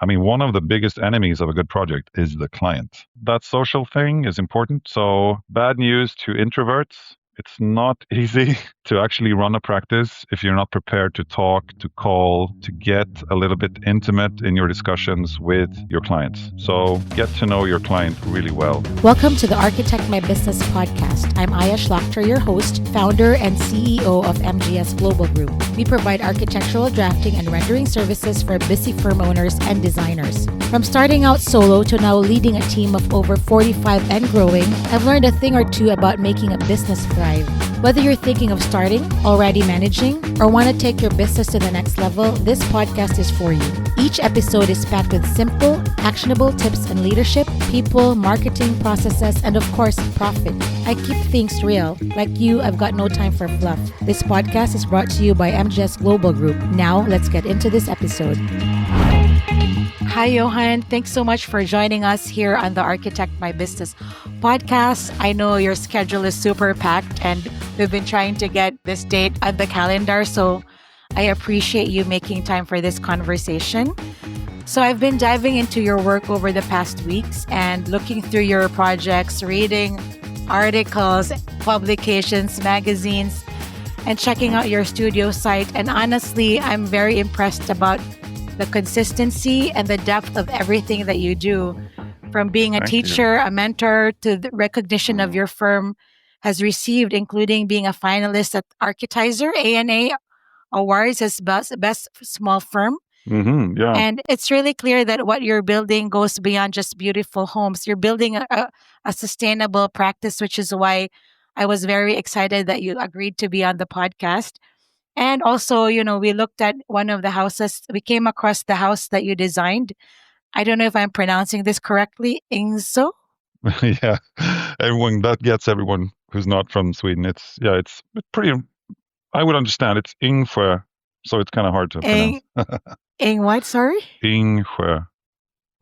I mean, one of the biggest enemies of a good project is the client. That social thing is important. So, bad news to introverts. It's not easy to actually run a practice if you're not prepared to talk, to call, to get a little bit intimate in your discussions with your clients. So get to know your client really well. Welcome to the Architect My Business podcast. I'm Aya Schlachter, your host, founder, and CEO of MGS Global Group. We provide architectural drafting and rendering services for busy firm owners and designers. From starting out solo to now leading a team of over 45 and growing, I've learned a thing or two about making a business thrive. Whether you're thinking of starting, already managing, or want to take your business to the next level, this podcast is for you. Each episode is packed with simple, actionable tips on leadership, people, marketing, processes, and of course, profit. I keep things real. Like you, I've got no time for fluff. This podcast is brought to you by MGS Global Group. Now, let's get into this episode. Hi, Johan. Thanks so much for joining us here on the Architect My Business podcast. I know your schedule is super packed and we've been trying to get this date on the calendar, so I appreciate you making time for this conversation. So I've been diving into your work over the past weeks and looking through your projects, reading articles, publications, magazines, and checking out your studio site. And honestly, I'm very impressed about the consistency and the depth of everything that you do. From being a teacher, a mentor, to the recognition of your firm has received, including being a finalist at Architizer ANA Awards as best small firm. Yeah. And it's really clear that what you're building goes beyond just beautiful homes. You're building a sustainable practice, which is why I was very excited that you agreed to be on the podcast. And also, we looked at one of the houses. We came across the house that you designed. I don't know if I'm pronouncing this correctly. Ingso? Yeah. That gets everyone who's not from Sweden. It's pretty, I would understand. It's Ingfö, so it's kind of hard to pronounce. Ing what? Sorry? Ingfö.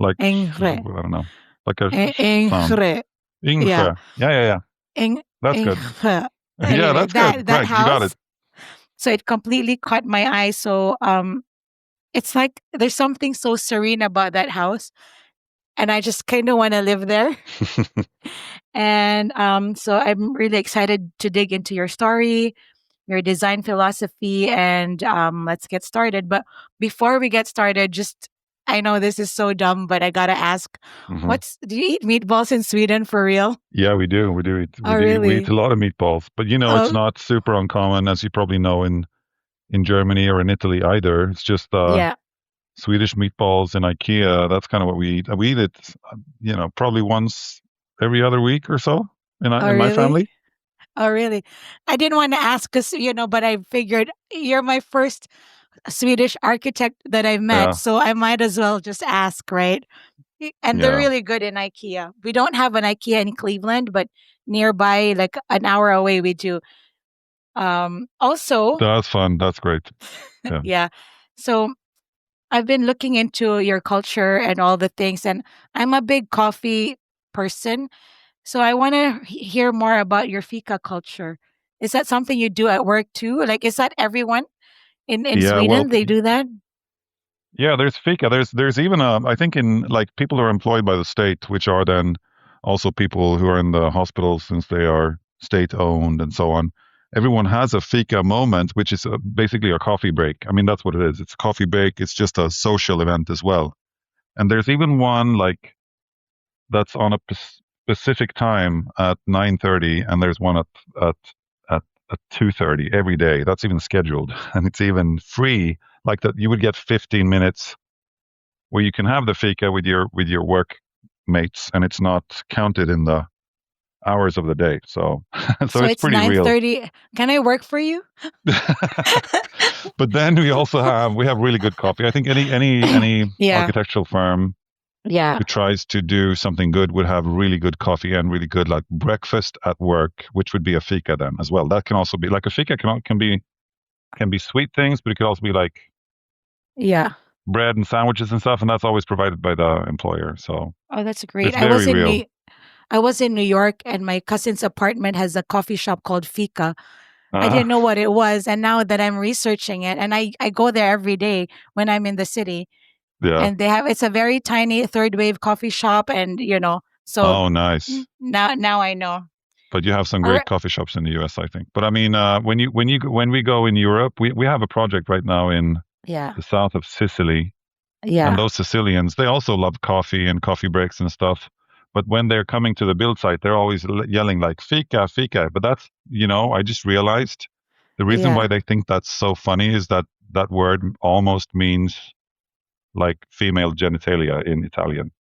Like, Ingre. I don't know. Like a Ingre. Ingfö. Yeah. That's good. Anyway, yeah, that's good. That Right, house, you got it. So it completely caught my eye. So it's like there's something so serene about that house. And I just kind of want to live there. And so I'm really excited to dig into your story, your design philosophy, and let's get started. But before we get started, I know this is so dumb, but I gotta ask, do you eat meatballs in Sweden for real? Yeah, we do. We do eat. Really? We eat a lot of meatballs, but it's not super uncommon, as you probably know, in Germany or in Italy either. It's just Swedish meatballs in IKEA. That's kind of what we eat. We eat it, probably once every other week or so in my family. Oh, really? I didn't want to ask because, but I figured you're my first Swedish architect that I've met, so I might as well just ask, right? And they're really good in IKEA. We don't have an IKEA in Cleveland, but nearby, like an hour away, we do. Also, that's fun. That's great. Yeah. So I've been looking into your culture and all the things, and I'm a big coffee person. So I want to hear more about your Fika culture. Is that something you do at work too? Like, is that everyone in Sweden? They do that? Yeah, there's Fika. There's even I think in like people who are employed by the state, which are then also people who are in the hospitals since they are state owned and so on. Everyone has a Fika moment, which is basically a coffee break. I mean, that's what it is. It's a coffee break. It's just a social event as well. And there's even one like that's on a specific time at 9:30, and there's one at 2:30 every day. That's even scheduled, and it's even free. Like that, you would get 15 minutes where you can have the Fika with your work mates, and it's not counted in the hours of the day. So it's pretty 9:30. Real. Can I work for you? But then we have really good coffee. I think any architectural firm who tries to do something good would have really good coffee and really good like breakfast at work, which would be a Fika then as well. That can also be like a Fika can be sweet things, but it could also be like bread and sandwiches and stuff, and that's always provided by the employer. So that's great. I was in New York, and my cousin's apartment has a coffee shop called Fika. I didn't know what it was, and now that I'm researching it, and I go there every day when I'm in the city, Yeah. and it's a very tiny third wave coffee shop, and so Oh, nice. now I know. But you have some All great right. coffee shops in the US, I think. But I mean, when we go in Europe, we have a project right now in Yeah, the south of Sicily, and yeah, those Sicilians, they also love coffee and coffee breaks and stuff. But when they're coming to the build site, they're always yelling like "Fika, Fika." But that's, I just realized the reason why yeah. they think that's so funny is that that word almost means like female genitalia in Italian.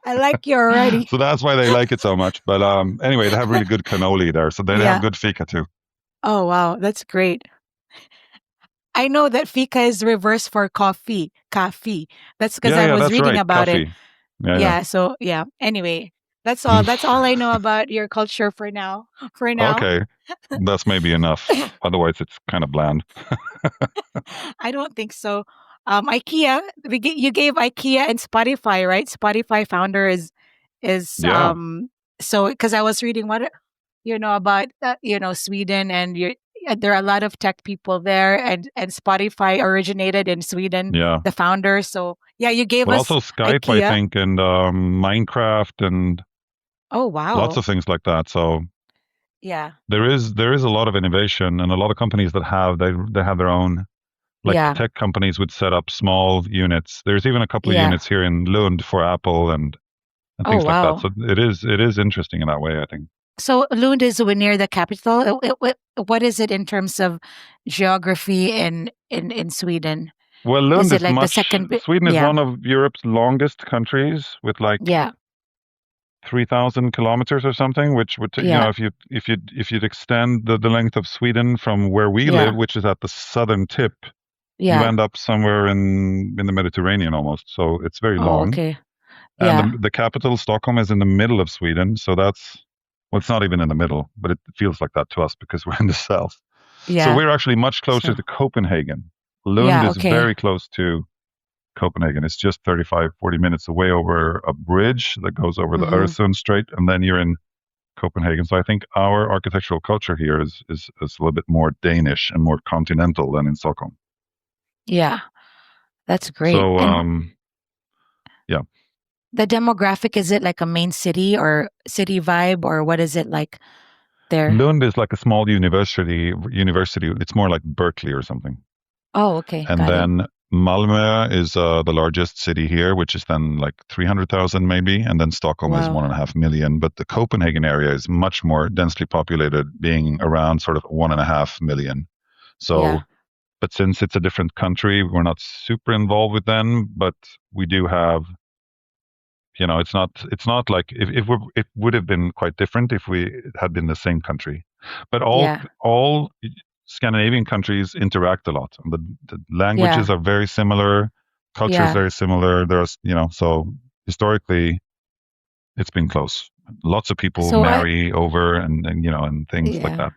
I like you already. So that's why they like it so much. But anyway, they have really good cannoli there, so they have Yeah. good fika too. Oh wow, that's great. I know that fika is reverse for coffee. Coffee. That's because Yeah, I yeah, was that's reading right. about it. Coffee. Yeah, Yeah. So yeah. Anyway, that's all. yeah. That's all I know about your culture for now. For now. Okay, that's maybe enough. Otherwise, it's kind of bland. I don't think so. IKEA. You gave IKEA and Spotify, right? Spotify founder is Yeah, so because I was reading what about Sweden, and there are a lot of tech people there, and Spotify originated in Sweden, yeah. the founder. So yeah, you gave But us also Skype, I IKEA. think, and Minecraft, and Oh lots wow, of things like that. So yeah, there is a lot of innovation, and a lot of companies that they have their own. Like yeah, tech companies would set up small units. There's even a couple of yeah. units here in Lund for Apple and Oh things like that. wow. So it is interesting in that way, I think. So Lund is near the capital. What is it in terms of geography in Sweden? Well, Is Lund it is like the much. second? Sweden is Yeah, one of Europe's longest countries with like yeah, 3,000 kilometers or something, which would yeah, if you'd extend the length of Sweden from where we live, yeah. which is at the southern tip, you Yeah. end up somewhere in the Mediterranean almost. So it's very Oh, long. okay. And Yeah, the capital, Stockholm, is in the middle of Sweden. So well, it's not even in the middle, but it feels like that to us because we're in the south. So yeah. we're actually much closer So to Copenhagen. Lund yeah, is okay. very close to Copenhagen. It's just 35, 40 minutes away over a bridge that goes over the Mm-hmm. Öresund Strait, and then you're in Copenhagen. So I think our architectural culture here is a little bit more Danish and more continental than in Stockholm. Yeah, that's great. So And yeah, the demographic, is it like a main city or city vibe, or what is it like there? Lund is like a small university. University. It's more like Berkeley or something. Oh, okay. And Got it. then Malmö is the largest city here, which is then like 300,000 maybe. And then Stockholm is Wow. 1.5 million. But the Copenhagen area is much more densely populated, being around sort of 1.5 million. So, Yeah, but since it's a different country, we're not super involved with them, but we do have, it's not like it would have been quite different if we had been the same country. But all yeah, all Scandinavian countries interact a lot. The yeah, languages are very similar, culture is yeah. very similar. So historically it's been close. Lots of people So marry over and things like yeah. that.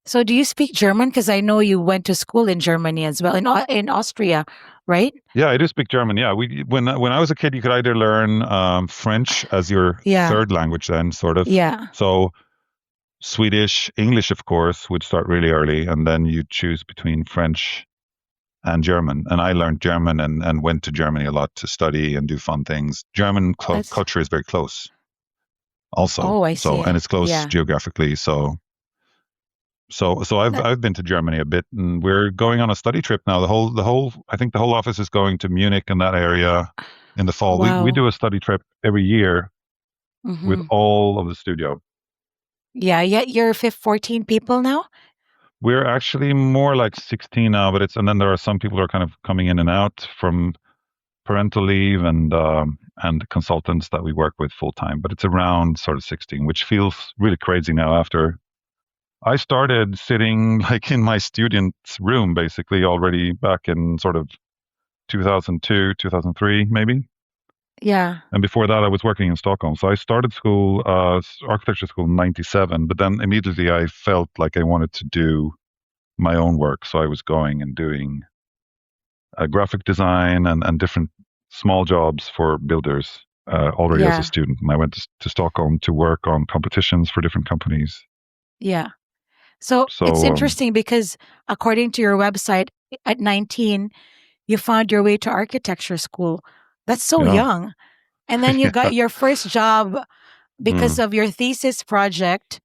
So do you speak German? Because I know you went to school in Germany as well, in Austria, right? Yeah, I do speak German. Yeah, when I was a kid, you could either learn French as your Yeah, third language, then sort of. yeah. So Swedish, English, of course, would start really early, and then you choose between French and German. And I learned German and went to Germany a lot to study and do fun things. German That's culture is very close, also. oh, I So, see. and it's close Yeah. geographically. So I've That, I've been to Germany a bit, and we're going on a study trip now. I think the whole office is going to Munich and that area in the fall. We wow. do a study trip every year with Mm-hmm. all of the studio. Yeah, yet you're 14 people now? We're actually more like 16 now, and then there are some people who are kind of coming in and out from parental leave and consultants that we work with full time. But it's around sort of 16, which feels really crazy now after I started sitting like in my student's room basically already back in sort of 2002, 2003 maybe. Yeah. And before that, I was working in Stockholm. So I started school, architecture school in '97, but then immediately I felt like I wanted to do my own work. So I was going and doing graphic design and different small jobs for builders already as a Yeah. student. And I went to Stockholm to work on competitions for different companies. Yeah. So it's So interesting because according to your website, at 19, you found your way to architecture school. That's so Yeah. young. And then you got your first job because Mm. of your thesis project.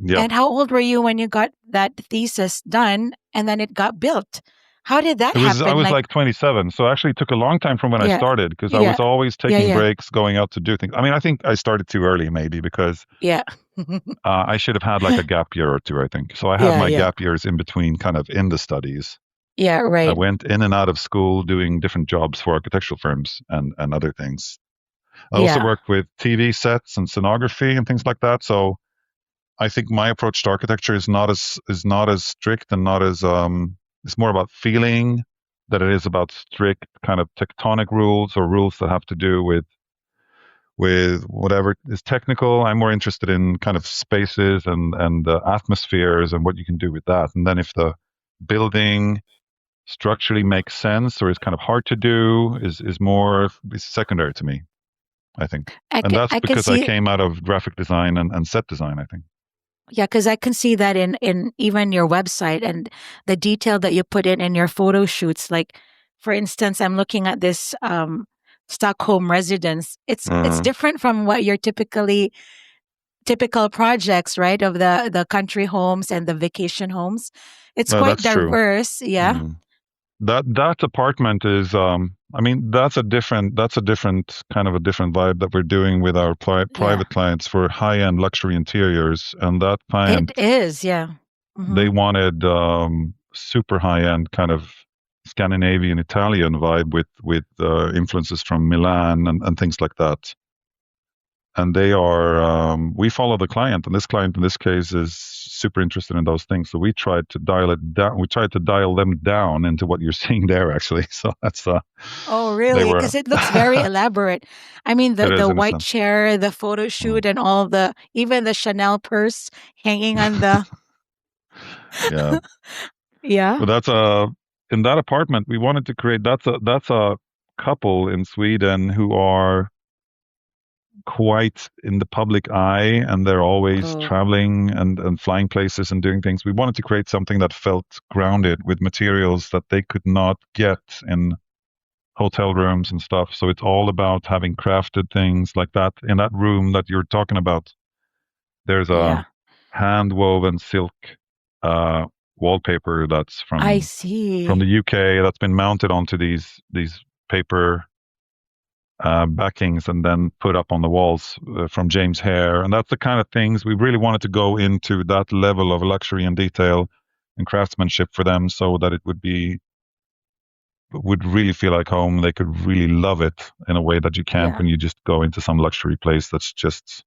Yeah. And how old were you when you got that thesis done and then it got built? How did that I happen? was Like, like 27, so actually it took a long time from when I yeah, started because I yeah, was always yeah, taking yeah, breaks, going out to do things. I mean, I think I started too early maybe because yeah, I should have had like a gap year or two, I think. So I had yeah, my yeah, gap years in between kind of in the studies. yeah, I right. went in and out of school doing different jobs for architectural firms and other things. I also Yeah, worked with TV sets and scenography and things like that. So I think my approach to architecture is not as strict and not as it's more about feeling that it is about strict kind of tectonic rules or rules that have to do with whatever is technical. I'm more interested in kind of spaces and atmospheres and what you can do with that. And then if the building structurally makes sense or is kind of hard to do is secondary to me, I think. And that's I can because I see. came out of graphic design and set design, I think. Yeah, because I can see that in even your website and the detail that you put in your photo shoots. Like, for instance, I'm looking at this Stockholm residence. It's Mm. different from what your typical projects, right? Of the country homes and the vacation homes. It's No, quite that's true. diverse. Yeah, Mm. That apartment is I mean that's a different kind of a different vibe that we're doing with our yeah, private clients for high-end luxury interiors. And that it client, is. Yeah. they Hmm. wanted super high-end kind of Scandinavian Italian vibe with influences from Milan and things like that. And they are we follow the client, and this client in this case is super interested in those things. So we tried to dial it down. We tried to dial them down into what you're seeing there, actually. So that's Oh, they really? were Because it looks very elaborate. I mean, it the is in a white sense. chair, the photo Mm. shoot, and all the even the Chanel purse hanging on the. Yeah, Yeah. but that's a in that apartment we wanted to create. That's a couple in Sweden who are quite in the public eye, and they're always Oh, traveling and flying places and doing things. We wanted to create something that felt grounded with materials that they could not get in hotel rooms and stuff. So it's all about having crafted things like that. In that room that you're talking about, there's a yeah. hand woven silk uh, wallpaper that's I from the see. UK that's been mounted onto these paper backings and then put up on the walls from James Hare. And that's the kind of things we really wanted to go into that level of luxury and detail and craftsmanship for them so that it would really feel like home. They could really love it in a way that you can't Yeah. when you just go into some luxury place that's just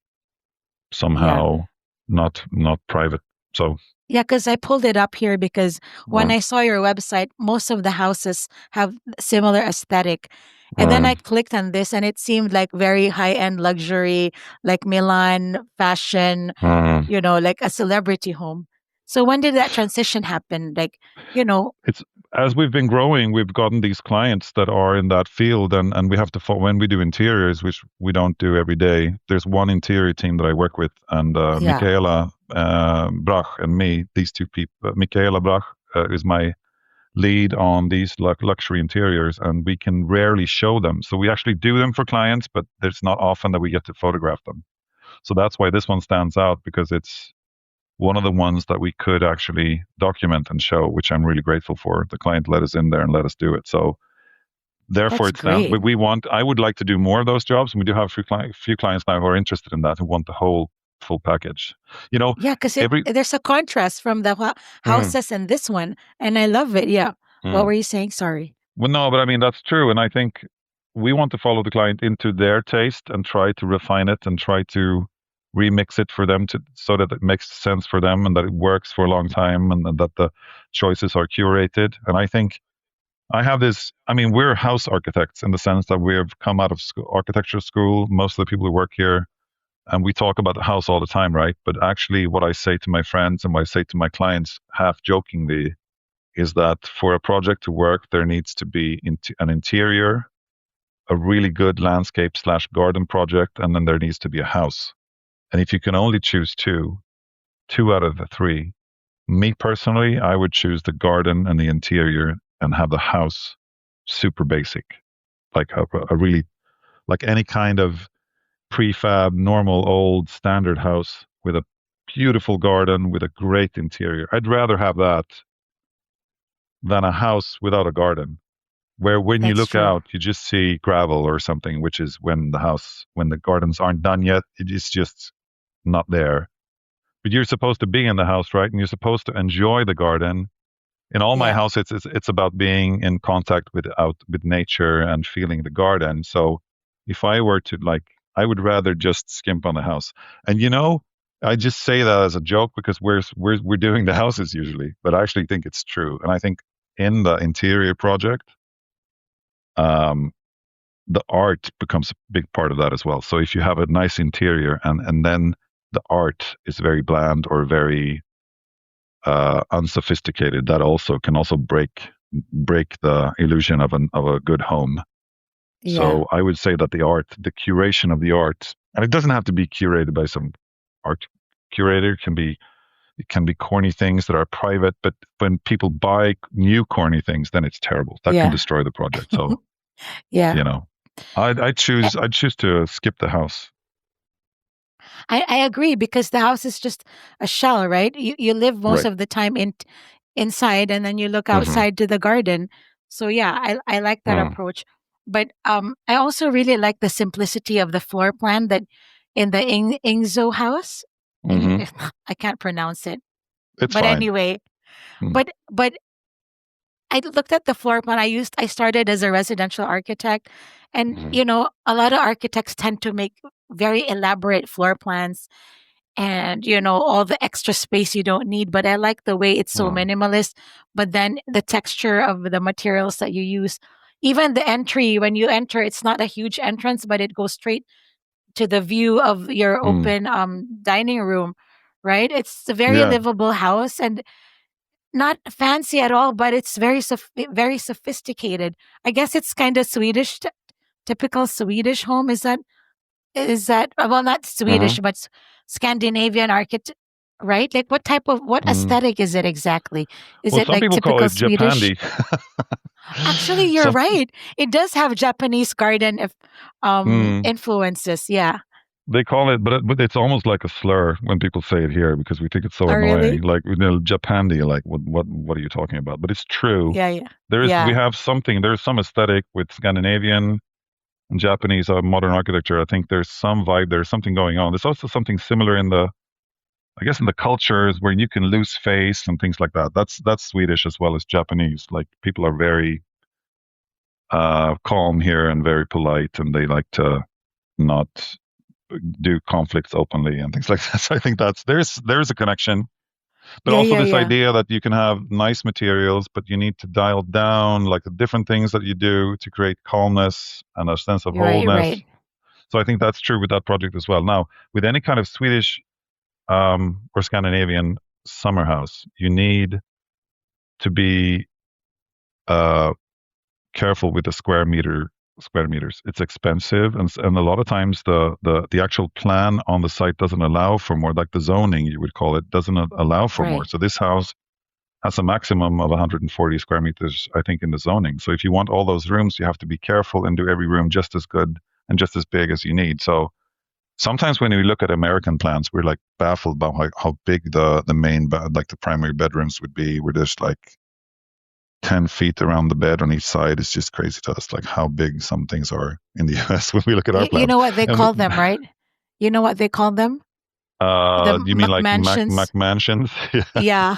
Yeah. somehow not private. So, Yeah, because I pulled it up here because when uh, I saw your website, most of the houses have similar aesthetic. And then uh, I clicked on this and it seemed like very high-end luxury, like Milan fashion, uh, like a celebrity home. So when did that transition happen? Like, you know, it's as we've been growing, we've gotten these clients that are in that field, and we have to when we do interiors, which we don't do every day. There's one interior team that I work with, and yeah, Michaela Brach and me, these two people. Michaela Brach is my lead on these luxury interiors, and we can rarely show them. So we actually do them for clients, but it's not often that we get to photograph them. So that's why this one stands out because it's one of the ones that we could actually document and show, which I'm really grateful for. The client let us in there and let us do it. So therefore that's it's down. great. But I would like to do more of those jobs. And we do have a few clients now who are interested in that, who want the whole full package. You know, Yeah, because every, there's a contrast from the mm, houses and this one, and I love it. Yeah. What mm. were you saying? Sorry. Well, no, but I mean, that's true. And I think we want to follow the client into their taste and try to refine it and try to remix it for them so that it makes sense for them and that it works for a long time and that the choices are curated. And I think I have this. I mean, we're house architects in the sense that we have come out of school, architecture school. Most of the people who work here, and we talk about the house all the time, right? But actually, what I say to my friends and what I say to my clients, half jokingly, is that for a project to work, there needs to be an interior, a really good landscape slash garden project, and then there needs to be a house. And if you can only choose two out of the three, me personally, I would choose the garden and the interior and have the house super basic, like a really like any kind of prefab, normal, old, standard house with a beautiful garden with a great interior. I'd rather have that than a house without a garden, where when you That's look true. out, you just see gravel or something, which is when the gardens aren't done yet, it is just not there. But you're supposed to be in the house, right? And you're supposed to enjoy the garden. In all my Yeah. house, it's about being in contact with nature and feeling the garden. So if I were to like, I would rather just skimp on the house. And I just say that as a joke because we're doing the houses usually, but I actually think it's true. And I think in the interior project, um, the art becomes a big part of that as well. So if you have a nice interior and then the art is very bland or very unsophisticated, that also can also break the illusion of a good home. Yeah. So I would say that the curation of the art, and it doesn't have to be curated by some art curator. It can be corny things that are private, but when people buy new corny things, then it's terrible. That can Yeah. destroy the project. So Yeah. you know, I'd choose to skip the house. I agree because the house is just a shell, right? You live most Right. of the time inside and then you look Hmm. outside to the garden. So yeah, I like that Mm. approach. But I also really like the simplicity of the floor plan that in the Ingzo house. Hmm. I can't pronounce it. It's But fine. anyway, Mm. but I looked at the floor plan. I started as a residential architect, and Hmm. a lot of architects tend to make very elaborate floor plans and all the extra space you don't need, but I like the way it's so Mm. minimalist, but then the texture of the materials that you use, even the entry when you enter, it's not a huge entrance, but it goes straight to the view of your Mm. open dining room, right? It's a very Yeah. livable house and not fancy at all, but it's very sophisticated. I guess it's kind of Swedish, typical Swedish home. Is that well, not Hmm. Swedish, but Scandinavian architect, right? Like what Mm. aesthetic is it exactly? Is Well, it some like people call typical it Swedish? Japandi. Actually, you're Some. right. It does have Japanese garden if Mm. influences. Yeah. They call it, but it's almost like a slur when people say it here because we think it's so Oh, annoying. really? Like Japandi, like what are you talking about? But it's true. Yeah, yeah, We yeah. have something. There's some aesthetic with Scandinavian and Japanese modern architecture. I think there's some vibe. There's something going on. There's also something similar I guess in the cultures where you can lose face and things like that. That's Swedish as well as Japanese. Like people are very calm here and very polite, and they like to not do conflicts openly and things like that. So I think there's a connection, but Yeah, also yeah, this yeah. idea that you can have nice materials, but you need to dial down like the different things that you do to create calmness and a sense of You're right, wholeness. right. So I think that's true with that project as well. Now, with any kind of Swedish or Scandinavian summer house, you need to be uh, careful with the square meters. It's expensive, and a lot of times the actual plan on the site doesn't allow for more. Like the zoning, you would call it, doesn't allow for more. Right. So this house has a maximum of 140 square meters, I think, in the zoning. So if you want all those rooms, you have to be careful and do every room just as good and just as big as you need. So sometimes when we look at American plans, we're like baffled by how big the main like the primary bedrooms would be. We're just like 10 feet around the bed on each side. Is just crazy to us, like how big some things are in the US when we look at our You plans. know what they And call them, right? You know what they call them? The you mean like McMansions. McMansions? Yeah, Yeah.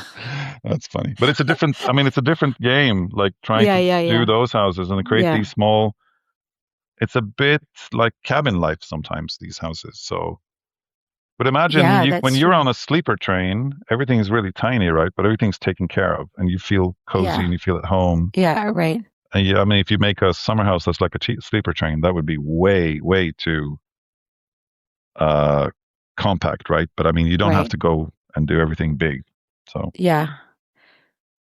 that's funny. But it's a different, I mean, it's a different game, like trying Yeah, to yeah, do yeah. those houses and create Yeah. these small, it's a bit like cabin life sometimes, these houses. So, but imagine Yeah, when that's you're true. on a sleeper train, everything is really tiny, right? But everything's taken care of and you feel cozy Yeah. and you feel at home. Yeah, right. And yeah, I mean, if you make a summer house that's like a sleeper train, that would be way too uh, compact, right? But I mean, you don't have Right. to go and do everything big. So, Yeah.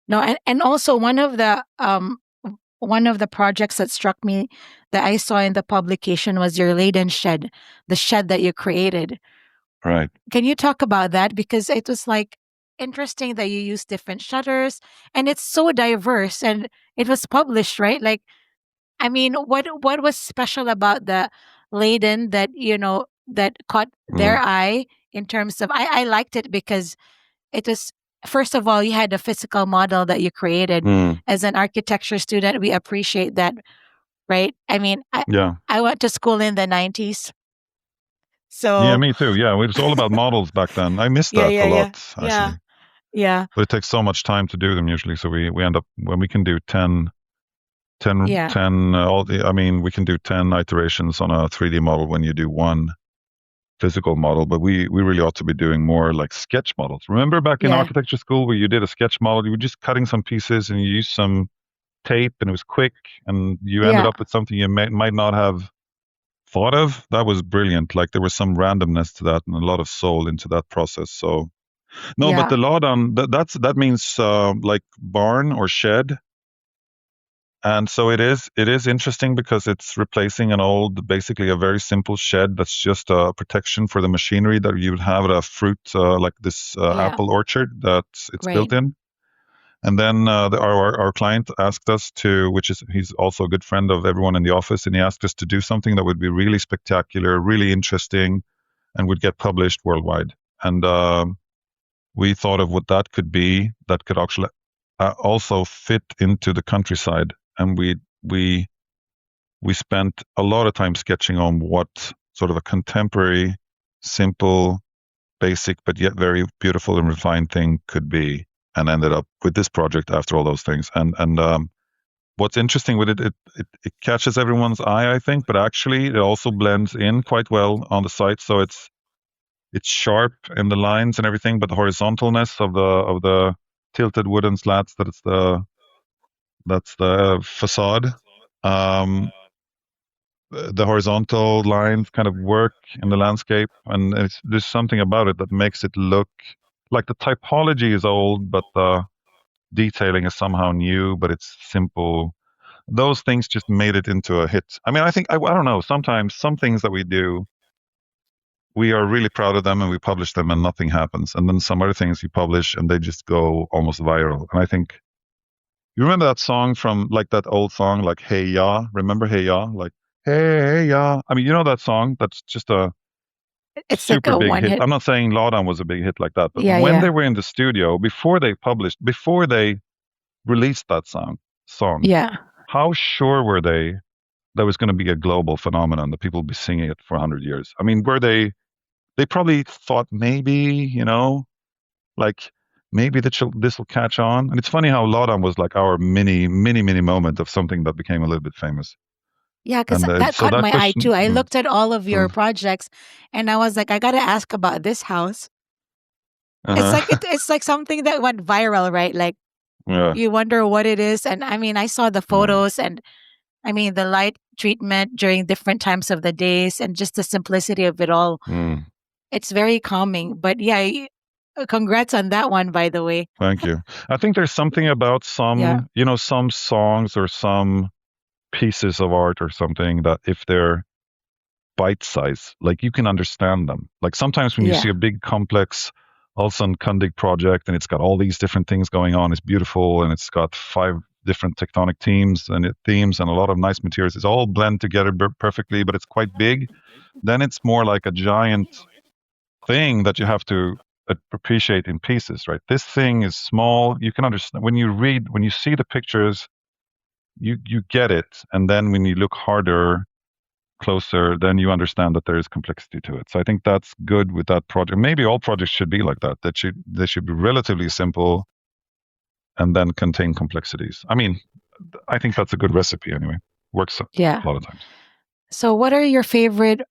No, and also one of the projects that struck me that I saw in the publication was your Leyden shed, the shed that you created. right. Can you talk about that? Because it was like interesting that you use different shutters and it's so diverse and it was published, right? Like I mean, what was special about the Leyden that that caught their Mm, eye in terms of I liked it because it was first of all you had a physical model that you created mm, as an architecture student. We appreciate that, right? I mean, yeah. I went to school in the 90s, Yeah, so me too. Yeah, it was all about models back then. I miss yeah, that a yeah, yeah, lot, yeah, actually. yeah, But it takes so much time to do them usually. So we end up, when we can do 10, yeah, 10 I mean, we can do 10 iterations on a 3D model when you do one physical model, but we really ought to be doing more like sketch models. Remember back in yeah, architecture school where you did a sketch model, you were just cutting some pieces and you used some tape and it was quick and you ended yeah, up with something you might not have thought of. That was brilliant. Like there was some randomness to that and a lot of soul into that process. So no, but yeah, the Laudan, that means like barn or shed. And so it is interesting because it's replacing an old, basically a very simple shed that's just a protection for the machinery that you would have at a fruit, like this yeah, apple orchard that it's right, built in. And then our client asked us to, which is he's also a good friend of everyone in the office, and he asked us to do something that would be really spectacular, really interesting, and would get published worldwide. And we thought of what that could be that could actually also fit into the countryside. And we we spent a lot of time sketching on what sort of a contemporary, simple, basic, but yet very beautiful and refined thing could be, and ended up with this project after all those things. And what's interesting with it catches everyone's eye, I think, but actually it also blends in quite well on the site. So it's sharp in the lines and everything, but the horizontalness of the tilted wooden slats that's the facade. Um, the horizontal lines kind of work in the landscape, and there's something about it that makes it look like the typology is old, but the detailing is somehow new, but it's simple. Those things just made it into a hit. I mean, I think I don't know. Sometimes some things that we do, we are really proud of them and we publish them and nothing happens, and then some other things you publish and they just go almost viral. And I think you remember that song from like that old song, like Hey Ya. Remember Hey Ya? Like Hey Ya. I mean, you know that song? That's just a it's like super a big one hit. hit. I'm not saying Laudan was a big hit like that, but Yeah, when yeah, they were in the studio, before they released that song, yeah, how sure were they that was going to be a global phenomenon that people would be singing it for 100 years? I mean, were they probably thought maybe, like maybe this will catch on. And it's funny how Laudan was like our mini moment of something that became a little bit famous. yeah. Because And that so caught that my eye question, too. I looked at all of your mm, projects, and I was like, I gotta ask about this house. It's like uh-huh. it's like something that went viral, right? Like Yeah, you wonder what it is. And I mean, I saw the yeah. photos, and I mean the light treatment during different times of the days, and just the simplicity of it all. Mm. It's very calming. But yeah, congrats on that one, by the way. Thank you. I think there's something about Yeah, some songs or some pieces of art or something that if they're bite size, like you can understand them. Like sometimes when you yeah, see a big complex Olson Kundig project and it's got all these different things going on, it's beautiful and it's got five different tectonic themes and a lot of nice materials. It's all blend together perfectly, but it's quite big. Then it's more like a giant thing that you have to appreciate in pieces, right? This thing is small. You can understand when you see the pictures, you get it, and then when you look harder, closer, then you understand that there is complexity to it. So I think that's good with that project. Maybe all projects should be like that. They should be relatively simple and then contain complexities. I mean, I think that's a good recipe anyway. Works a yeah. lot of times. So, what are your favorite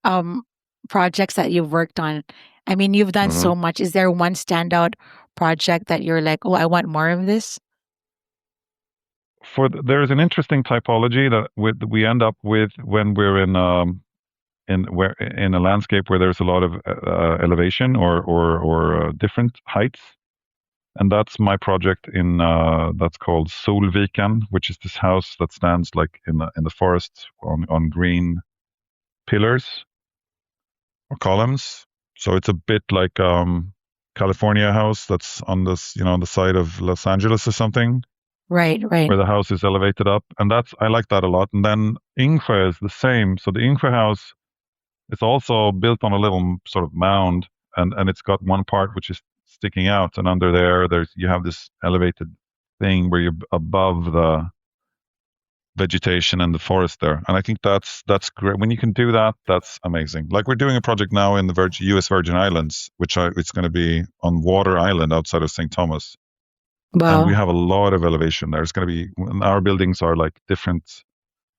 projects that you've worked on? I mean, you've done Hmm. so much. Is there one standout project that you're like, oh, I want more of this? There's an interesting typology that we end up with when we're in a landscape where there's a lot of elevation or different heights. And that's my project that's called Solviken, which is this house that stands like in the forest on green pillars or columns. So it's a bit like California house that's on this on the side of Los Angeles or something. Right, right. where the house is elevated up, and I like that a lot. And then Ingve is the same. So the Ingve house is also built on a little sort of mound, and it's got one part which is sticking out, and under there's you have this elevated thing where you're above the vegetation and the forest there. And I think that's great. When you can do that, that's amazing. Like we're doing a project now in the U.S. Virgin Islands, it's going to be on Water Island outside of St. Thomas, and we Wow. have a lot of elevation there. It's going to be our buildings are like different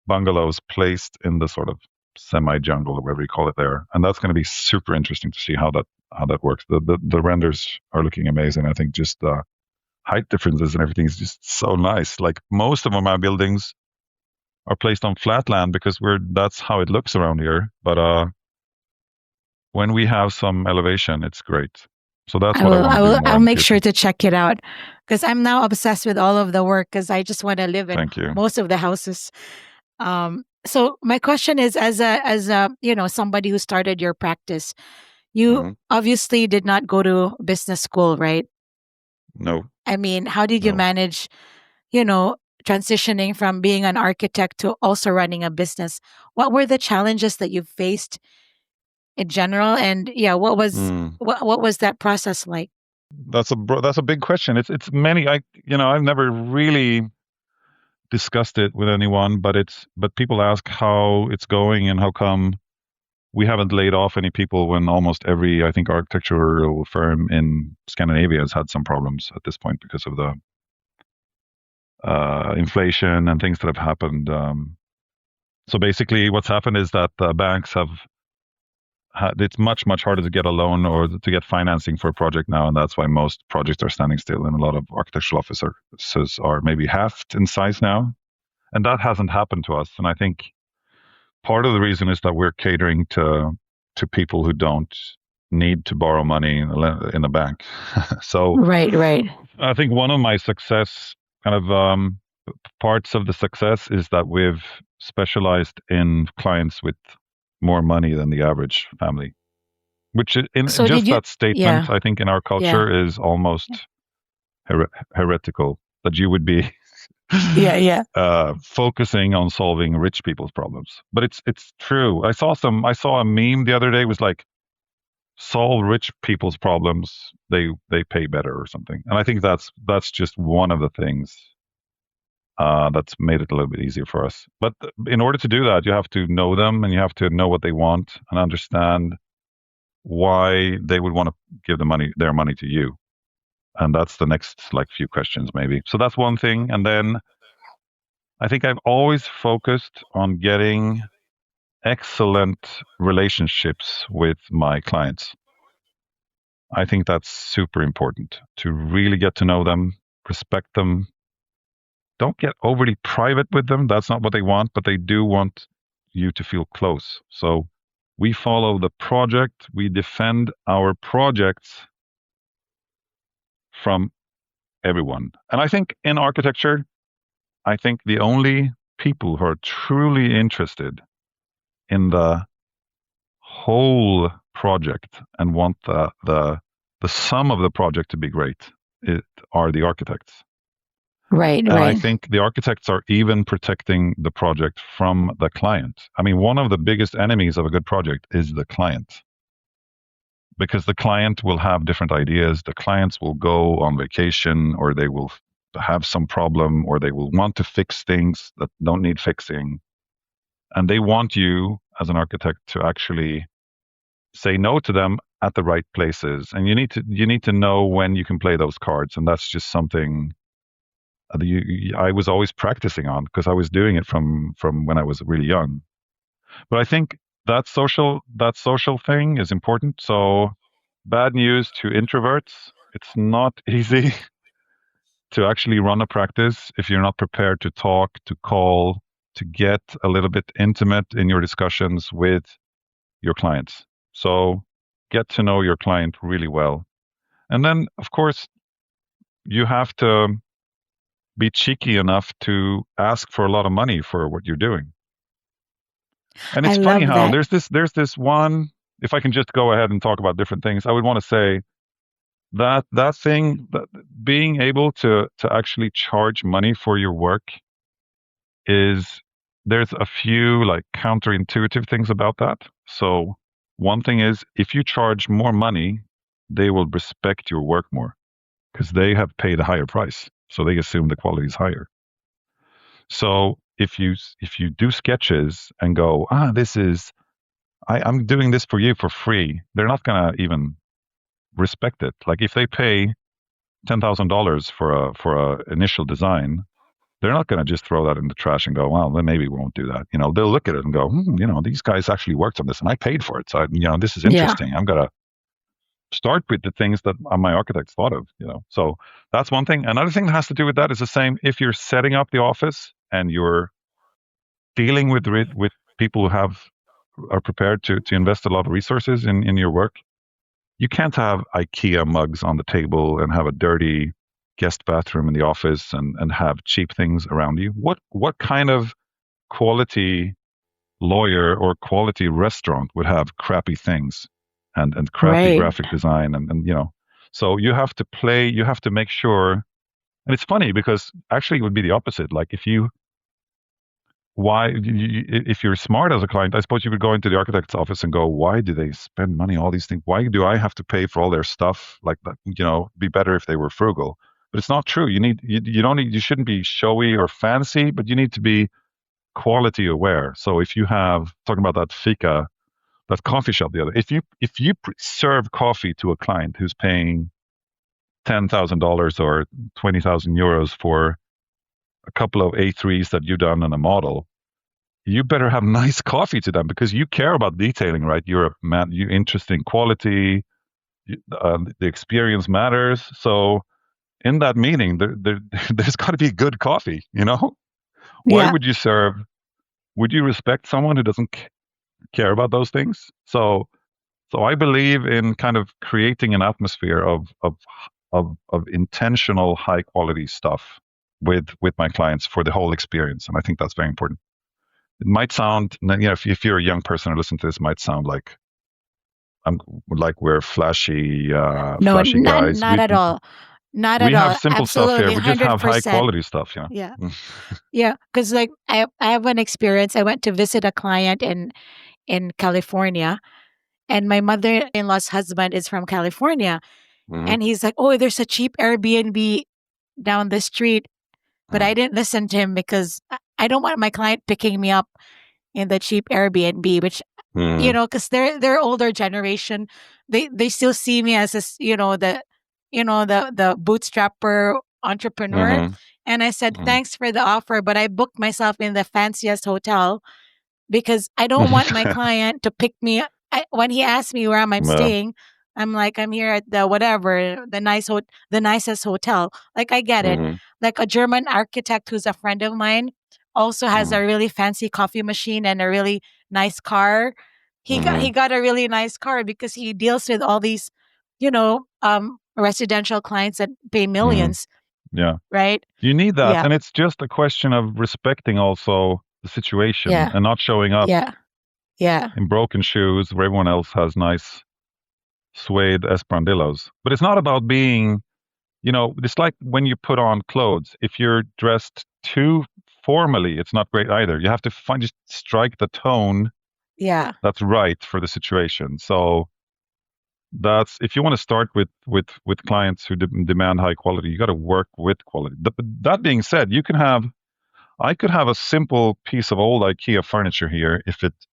bungalows placed in the sort of semi-jungle or whatever you call it there, and that's going to be super interesting to see how that works. The renders are looking amazing. I think just the height differences and everything is just so nice. Like most of my buildings are placed on flat land because that's how it looks around here. But when we have some elevation, it's great. So that's what I want to do more I'll in the make sure future. to check it out because I'm now obsessed with all of the work because I just want to live in Thank you. most of the houses. So my question is, as a somebody who started your practice, you Hmm. obviously did not go to business school, right? No, I mean, how did you no. manage, you know, transitioning from being an architect to also running a business? What were the challenges that you faced in general? And yeah, Mm. what was that process like? That's a big question. It's many. I've never really discussed it with anyone, but people ask how it's going and how come we haven't laid off any people when almost every, I think, architectural firm in Scandinavia has had some problems at this point because of the inflation and things that have happened. So basically, what's happened is that the banks have it's much harder to get a loan or to get financing for a project now, and that's why most projects are standing still. And a lot of architectural offices are maybe halved in size now, and that hasn't happened to us. And I think part of the reason is that we're catering to people who don't need to borrow money in a bank. So Right, right. I think one of my success kind of parts of the success is that we've specialized in clients with more money than the average family, which in So did just you? that statement, Yeah, I think in our yeah, culture is almost heretical that you would be yeah, yeah. focusing on solving rich people's problems. But it's true. I saw a meme the other day was like solve rich people's problems, they pay better or something. And I think that's just one of the things that's made it a little bit easier for us. But in order to do that, you have to know them and you have to know what they want and understand why they would want to give their money to you. And that's the next like few questions maybe. So that's one thing. And then I think I've always focused on getting excellent relationships with my clients. I think that's super important to really get to know them, respect them. Don't get overly private with them. That's not what they want, but they do want you to feel close. So we follow the project, we defend our projects from everyone. And I think in architecture, I think the only people who are truly interested in the whole project and want the sum of the project to be great are the architects. Right, And I right. think the architects are even protecting the project from the client. I mean, one of the biggest enemies of a good project is the client because the client will have different ideas. The clients will go on vacation or they will have some problem or they will want to fix things that don't need fixing. And they want you as an architect to actually say no to them at the right places. And you need to know when you can play those cards. And that's just something I was always practicing on because I was doing it from when I was really young. But I think that social thing is important. So bad news to introverts. It's not easy to actually run a practice if you're not prepared to talk, to call, to get a little bit intimate in your discussions with your clients. So get to know your client really well. And then, of course, you have to be cheeky enough to ask for a lot of money for what you're doing. And I it's funny love how that. there's this one, if I can just go ahead and talk about different things, I would want to say that thing, that being able to actually charge money for your work is there's a few like counterintuitive things about that. So one thing is if you charge more money, they will respect your work more because they have paid a higher price. So they assume the quality is higher. So if you do sketches and go, this is I'm doing this for you for free, they're not gonna even respect it. Like if they pay $10,000 for a initial design, they're not going to just throw that in the trash and go, well, then maybe we won't do that. They'll look at it and go, these guys actually worked on this and I paid for it. So, this is Yeah. interesting. I'm going to start with the things that my architects thought of, So that's one thing. Another thing that has to do with that is the same. If you're setting up the office and you're dealing with people who are prepared to invest a lot of resources in your work, you can't have IKEA mugs on the table and have a dirty guest bathroom in the office and have cheap things around you. What kind of quality lawyer or quality restaurant would have crappy things and crappy Right. graphic design so you have to make sure. And it's funny because actually it would be the opposite. Like if you're smart as a client, I suppose you would go into the architect's office and go, why do they spend money on all these things? Why do I have to pay for all their stuff? Like that, be better if they were frugal. But it's not true. You shouldn't be showy or fancy, but you need to be quality aware. So if you have talking about that Fika, that coffee shop the other, if you serve coffee to a client who's paying $10,000 or 20,000 euros for a couple of A3s that you've done on a model, you better have nice coffee to them because you care about detailing, right? You're a man, you're interested in quality, the experience matters. So in that meeting, there's got to be good coffee, Why Yeah. would you would you respect someone who doesn't care about those things? So I believe in kind of creating an atmosphere of intentional high quality stuff with my clients for the whole experience. And I think that's very important. It might sound, if you're a young person or listen to this, it might sound like I'm like we're flashy, No, flashy not guys. not at all. Not at We have all. simple stuff here. Absolutely, We just have high 100%. quality stuff, Yeah. Yeah, because like I have an experience. I went to visit a client in California, and my mother-in-law's husband is from California, Mm-hmm. and he's like, "Oh, there's a cheap Airbnb down the street." But I didn't listen to him because I don't want my client picking me up in the cheap Airbnb, which Mm-hmm. because they're older generation, they still see me as this, the bootstrapper entrepreneur. Mm-hmm. And I said, Mm-hmm. thanks for the offer, but I booked myself in the fanciest hotel because I don't want my client to pick me. When he asked me where I'm Well, staying, I'm like, I'm here at the whatever, the nicest hotel. Like, I get it. mm-hmm. Like a German architect who's a friend of mine also has a really fancy coffee machine and a really nice car. Mm-hmm. He got a really nice car because he deals with all these, residential clients that pay Mm-hmm. millions, Yeah. right? You need that. Yeah. And it's just a question of respecting also the situation Yeah. and not showing up Yeah. Yeah. in broken shoes where everyone else has nice suede Esperandillos. But it's not about being, it's like when you put on clothes. If you're dressed too formally, it's not great either. You have to just strike the tone Yeah. that's right for the situation. So that's if you want to start with clients who demand high quality, you got to work with quality. But that being said, I could have a simple piece of old IKEA furniture here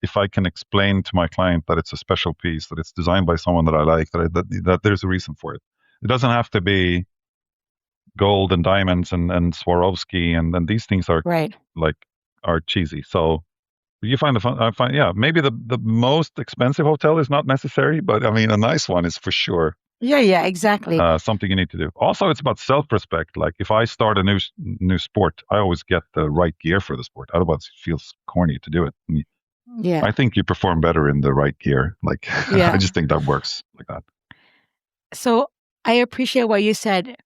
if I can explain to my client that it's a special piece, that it's designed by someone that I like, that there's a reason for it. It doesn't have to be gold and diamonds and Swarovski and these things are Right. like are cheesy. So you find I find maybe the most expensive hotel is not necessary, but I mean a nice one is for sure Yeah. Yeah. Exactly. something you need to do. Also, it's about self-respect. Like if I start a new sport, I always get the right gear for the sport. Otherwise, it feels corny to do it. Yeah. I think you perform better in the right gear. Like I Yeah. just think that works like that. So I appreciate what you said.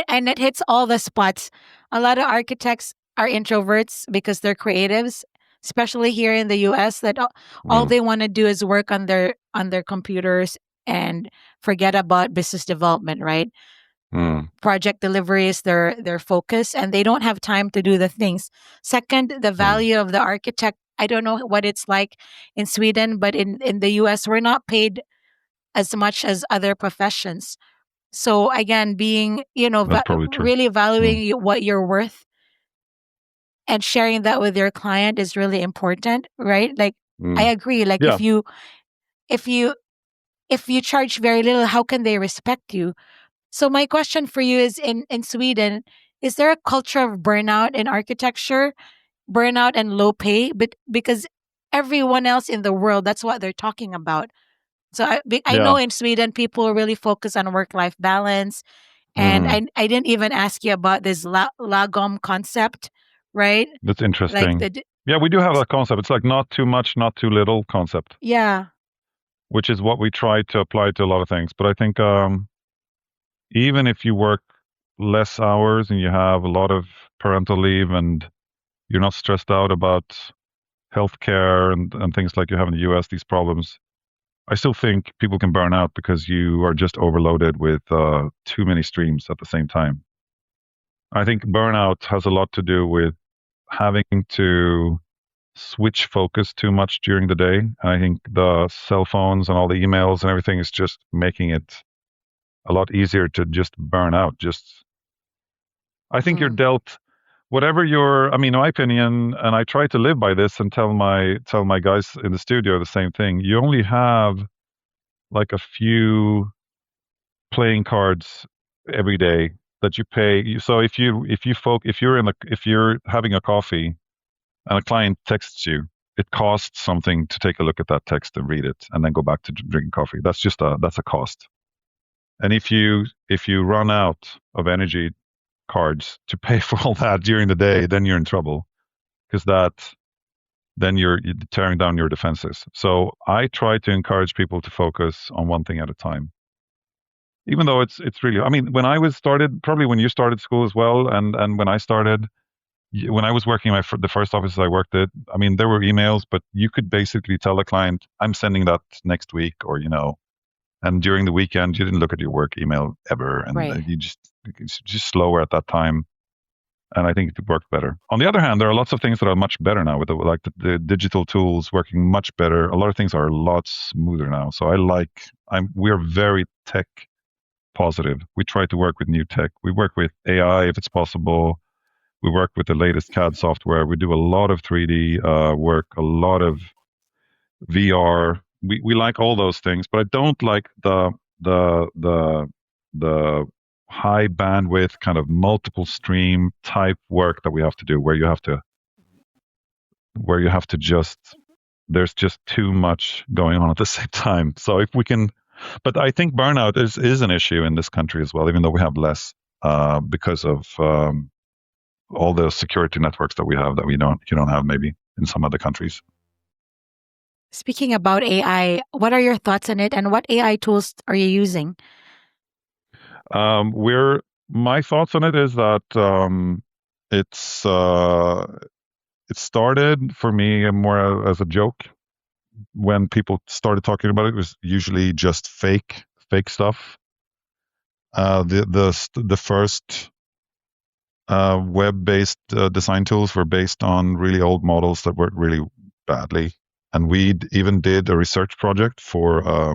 And it hits all the spots. A lot of architects are introverts because they're creatives, especially here in the US, that all Mm, they want to do is work on their computers and forget about business development, right? Mm. Project delivery is their focus, and they don't have time to do the things. Second, the Mm. value of the architect. I don't know what it's like in Sweden, but in the US, we're not paid as much as other professions. So again, being, That's probably true. really Mm. valuing what you're worth and sharing that with your client is really important, right? Like, I Mm. agree. Like, Yeah, if you if you charge very little, how can they respect you? So my question for you is, in Sweden, is there a culture of burnout in architecture, burnout and low pay? But because everyone else in the world, that's what they're talking about. So I yeah. know in Sweden people really focus on work life balance, and Mm. I didn't even ask you about this lagom concept, right? That's Like interesting. Yeah, we do have that concept. It's like not too much, not too little concept, yeah. which is what we try to apply to a lot of things. But I think even if you work less hours and you have a lot of parental leave and you're not stressed out about healthcare and things like you have in the US, these problems, I still think people can burn out because you are just overloaded with too many streams at the same time. I think burnout has a lot to do with having to switch focus too much during the day. I think the cell phones and all the emails and everything is just making it a lot easier to just burn out. Just, I think you're Mm, dealt whatever your, I mean, in my opinion, and I try to live by this and tell my guys in the studio the same thing. You only have like a few playing cards every day that you pay. So if you're having a coffee and a client texts you, it costs something to take a look at that text and read it and then go back to drinking coffee. That's a cost. And if you run out of energy cards to pay for all that during the day, then you're in trouble because then you're tearing down your defenses. So I try to encourage people to focus on one thing at a time. Even though it's really, I mean, when I was started, probably when you started school as well, and when I started, when I was working the first offices I worked at, I mean, there were emails, but you could basically tell the client, I'm sending that next week, or and during the weekend, you didn't look at your work email ever, and right. it's just slower at that time. And I think it worked better. On the other hand, there are lots of things that are much better now with the digital tools working much better. A lot of things are a lot smoother now. So we're very tech positive. We try to work with new tech. We work with AI if it's possible. We work with the latest CAD software. We do a lot of 3D work, a lot of VR. We like all those things, but I don't like the the the high bandwidth kind of multiple stream type work that we have to do where you have to just there's just too much going on at the same time. So if we can, but I think burnout is an issue in this country as well, even though we have less because of all the security networks that we have that you don't have maybe in some other countries. Speaking about AI, what are your thoughts on it, and what AI tools are you using? We're My thoughts on it is that it's it started for me more as a joke. When people started talking about it, it was usually just fake stuff. The first web-based design tools were based on really old models that worked really badly. And we even did a research project for a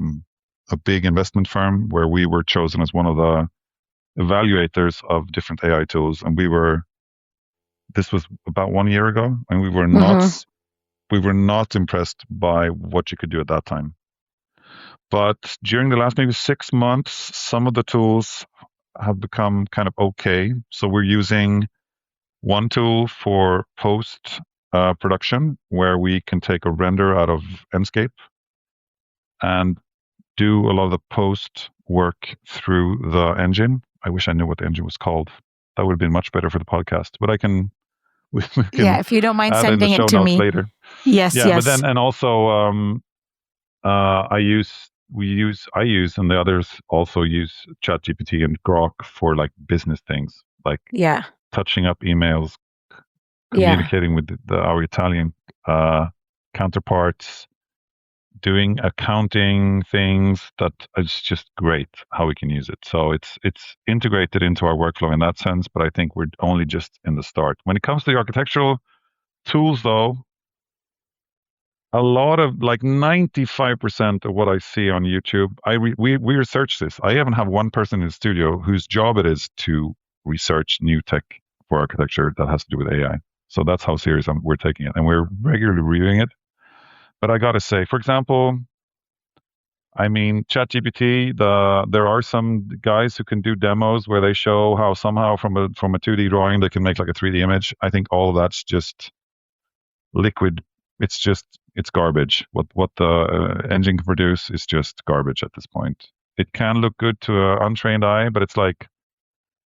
big investment firm where we were chosen as one of the evaluators of different AI tools. And this was about 1 year ago, and Mm-hmm. we were not impressed by what you could do at that time. But during the last maybe 6 months, some of the tools have become kind of okay. So we're using one tool for post production where we can take a render out of Enscape and do a lot of the post work through the engine. I wish I knew what the engine was called. That would have been much better for the podcast, but we Yeah, can if you don't mind add in the sending it show to notes me. later. Yes, Yeah, but yes. then and also I use and the others also use ChatGPT and Grok for like business things, like Yeah, touching up emails, yeah. communicating with our Italian uh, counterparts, doing accounting things that is just great how we can use it. So it's integrated into our workflow in that sense, but I think we're only just in the start. When it comes to the architectural tools, though, a lot of like 95% of what I see on YouTube, we research this. I even have one person in the studio whose job it is to research new tech for architecture that has to do with AI. So that's how serious we're taking it, and we're regularly reviewing it. But I gotta say, for example, I mean, ChatGPT. There are some guys who can do demos where they show how somehow from a 2D drawing they can make like a 3D image. I think all of that's just liquid. It's garbage. What the engine can produce is just garbage at this point. It can look good to an untrained eye, but it's like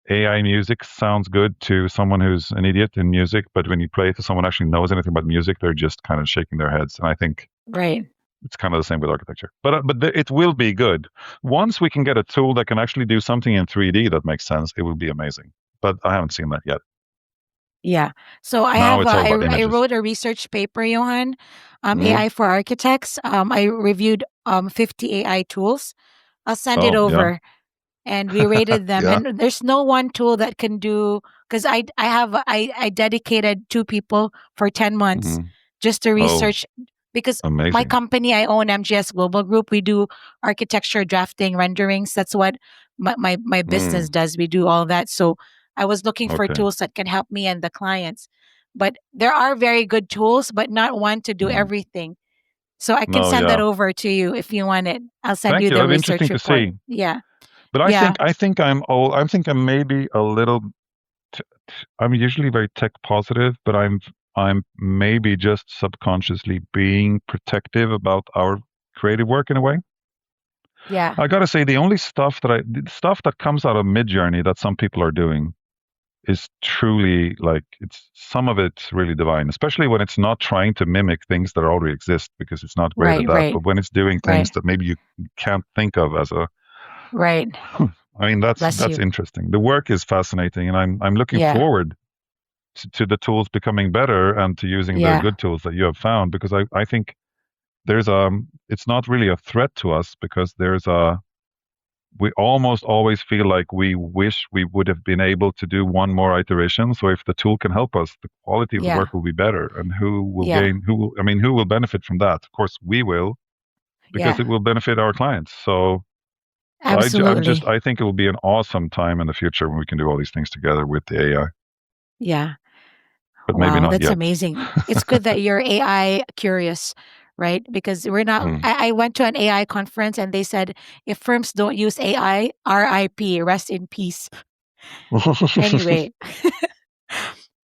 AI music sounds good to someone who's an idiot in music, but when you play it to someone who actually knows anything about music, they're just kind of shaking their heads. And I think Right. it's kind of the same with architecture. But it will be good once we can get a tool that can actually do something in 3D that makes sense. It will be amazing. But I haven't seen that yet. Yeah. So I Now have it's all about I images. wrote a research paper, Johan, Mm. AI for architects. I reviewed 50 AI tools. I'll send it Oh yeah, over, and we rated them. yeah. And there's no one tool that can do, because I dedicated 2 people for 10 months Hmm. just to Oh, research, because my amazing. company, I own MGS Global Group. We do architecture drafting renderings. That's what my business Mm. does. We do all that. So I was looking for Okay. tools that can help me and the clients. But there are very good tools, but not one to do Mm. everything. So I can No, send that yeah. over to you if you want it. I'll send Thank you you. the That'd be research interesting to report. see. Yeah. But Yeah. I think I'm old. I think I'm maybe a little. I'm usually very tech positive, but I'm maybe just subconsciously being protective about our creative work in a way. Yeah. I gotta say, the stuff that comes out of Midjourney that some people are doing is truly like it's some of it's really divine, especially when it's not trying to mimic things that already exist because it's not great at Right. that. Right. But when it's doing things Right. that maybe you can't think of as a, Right. I mean, Bless that's you. interesting. The work is fascinating, and I'm looking Yeah. forward to the tools becoming better and to using the Yeah. good tools that you have found because I think it's not really a threat to us because we almost always feel like we wish we would have been able to do one more iteration. So if the tool can help us, the quality of the Yeah. work will be better. And Yeah. who will benefit from that? Of course, we will, because Yeah. it will benefit our clients. So Absolutely. I think it will be an awesome time in the future when we can do all these things together with the AI, Yeah. but maybe Wow, not that's yet. amazing. It's good that you're AI curious, right? Because we're not, Mm. I went to an AI conference and they said if firms don't use AI, RIP, rest in peace. Anyway,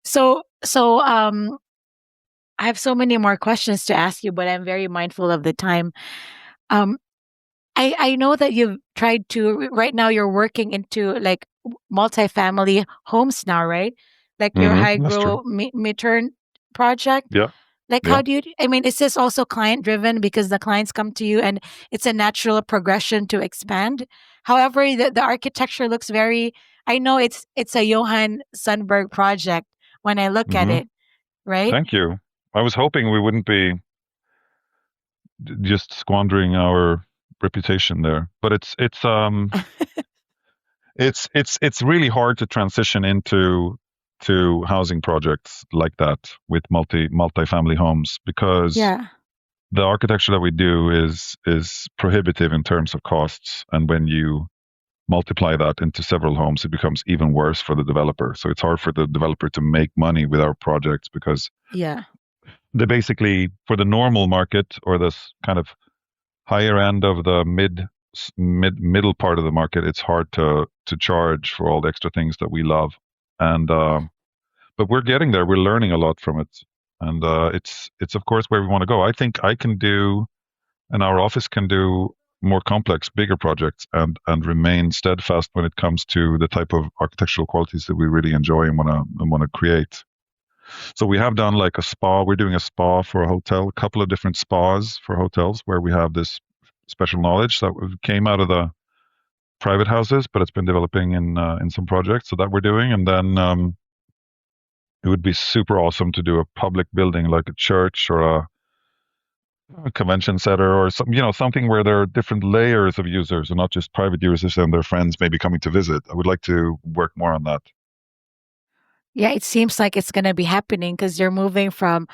so I have so many more questions to ask you, but I'm very mindful of the time. Um, I know that you've tried to, right now you're working into like multifamily homes now, right? Like your high That's true. grow midterm project. Yeah, Like, yeah. how do you, I mean, is this also client driven because the clients come to you and it's a natural progression to expand? However, the architecture looks very, I know it's a Johan Sundberg project when I look at Hmm. it, right? Thank you. I was hoping we wouldn't be just squandering our reputation there, but it's really hard to transition into to housing projects like that with multifamily homes because Yeah, the architecture that we do is prohibitive in terms of costs, and when you multiply that into several homes it becomes even worse for the developer. So it's hard for the developer to make money with our projects because yeah, they basically, for the normal market or this kind of higher end of the middle part of the market, it's hard to charge for all the extra things that we love. And but we're getting there. We're learning a lot from it, and it's of course where we want to go. I think I can do, and our office can do more complex, bigger projects, and remain steadfast when it comes to the type of architectural qualities that we really enjoy and want to create. So we have done like a spa. We're doing a spa for a hotel, a couple of different spas for hotels where we have this special knowledge that came out of the private houses, but it's been developing in some projects so that we're doing. And then it would be super awesome to do a public building like a church or A convention center or some, something where there are different layers of users and not just private users and their friends maybe coming to visit. I would like to work more on that. Yeah, it seems like it's going to be happening because you're moving from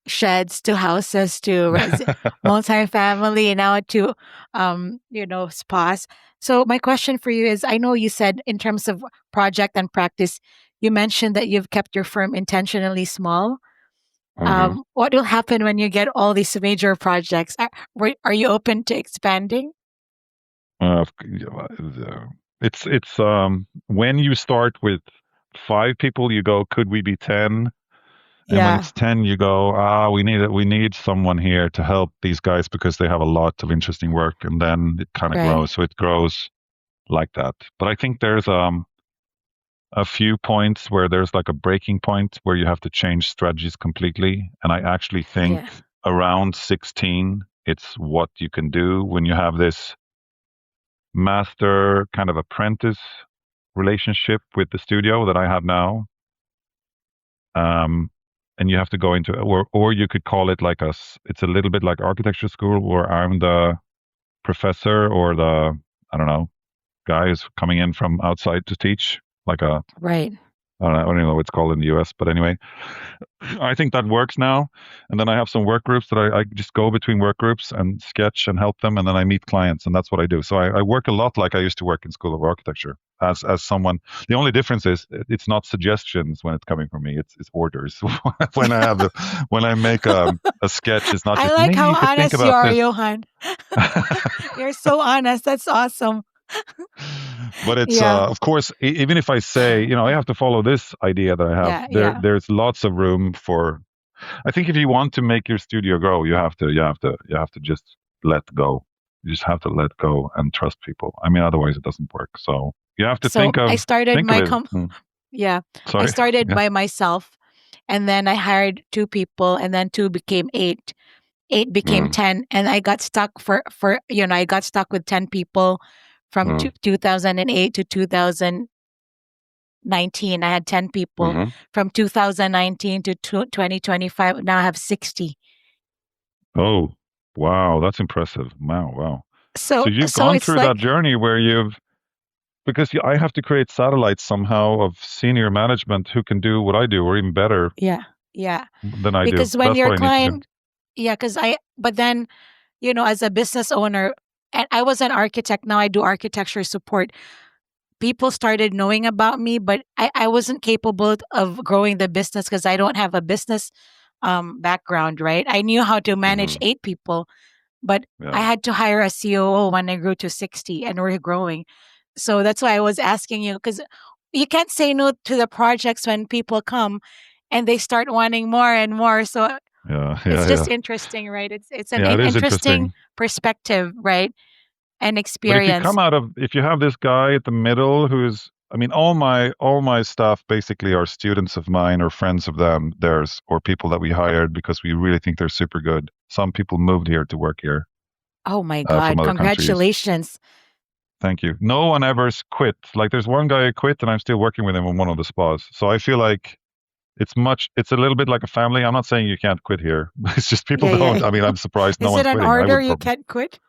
sheds to houses to multifamily and now to spas. So my question for you is, I know you said in terms of project and practice, you mentioned that you've kept your firm intentionally small. hmm What will happen when you get all these major projects? Are you open to expanding? It's when you start with 5 people, you go, could we be 10? And when Yeah, it's 10, you go, we need someone here to help these guys because they have a lot of interesting work. And then it kind of right. grows. So it grows like that. But I think there's a few points where there's like a breaking point where you have to change strategies completely. And I actually think Yeah, around 16, it's what you can do when you have this master kind of apprentice relationship with the studio that I have now. Um, and you have to go into, or you could call it like it's a little bit like architecture school where I'm the professor or the, I don't know, guy who's coming in from outside to teach, like right. I don't know what it's called in the US, but anyway, I think that works now. And then I have some work groups that I just go between work groups and sketch and help them. And then I meet clients, and that's what I do. So I work a lot like I used to work in School of Architecture as someone. The only difference is it's not suggestions when it's coming from me. It's orders. when I have when I make a sketch, it's not I just like maybe how you could think honest you about are, this. Johan. You're so honest. That's awesome. But it's Yeah, of course even if I say I have to follow this idea that I have, yeah, yeah. there's lots of room for. I think if you want to make your studio grow, you have to just let go. You just have to let go and trust people. I mean, otherwise it doesn't work. So you have to So I started think of my it. yeah, I Sorry. started Yeah. by myself, and then I hired two people, and then two became eight. Eight became Mm, 10, and I got stuck I got stuck with 10 people from mm, 2008 to 2019. I had 10 people hmm from 2019 to 2025. Now I have 60. Oh, wow, that's impressive. Wow, wow. So So you've so gone it's through that like, journey where because I have to create satellites somehow of senior management who can do what I do or even better yeah, yeah. than I do. Because when That's your what I need to do. client, yeah, but then, as a business owner, and I was an architect, now I do architecture support. People started knowing about me, but I wasn't capable of growing the business because I don't have a business background, right? I knew how to manage hmm 8 people, but I Yeah. had to hire a COO when I grew to 60 and we're growing. So that's why I was asking you, because you can't say no to the projects when people come and they start wanting more and more. So Yeah. it's Yeah. just Yeah. interesting, right? It's an Yeah. It is interesting interesting. perspective, right? And But experience. if you have this guy at the middle who's, I mean, all my staff basically are students of mine or friends of theirs, or people that we hired because we really think they're super good. Some people moved here to work here Oh my from God. other countries. Congratulations. Thank you. No one ever quit. Like there's one guy who quit, and I'm still working with him on one of the spas. So I feel like it's a little bit like a family. I'm not saying you can't quit here. It's just people Yeah, yeah. don't. I mean, I'm surprised no Is it one's an quitting. I order would you probably. can't quit?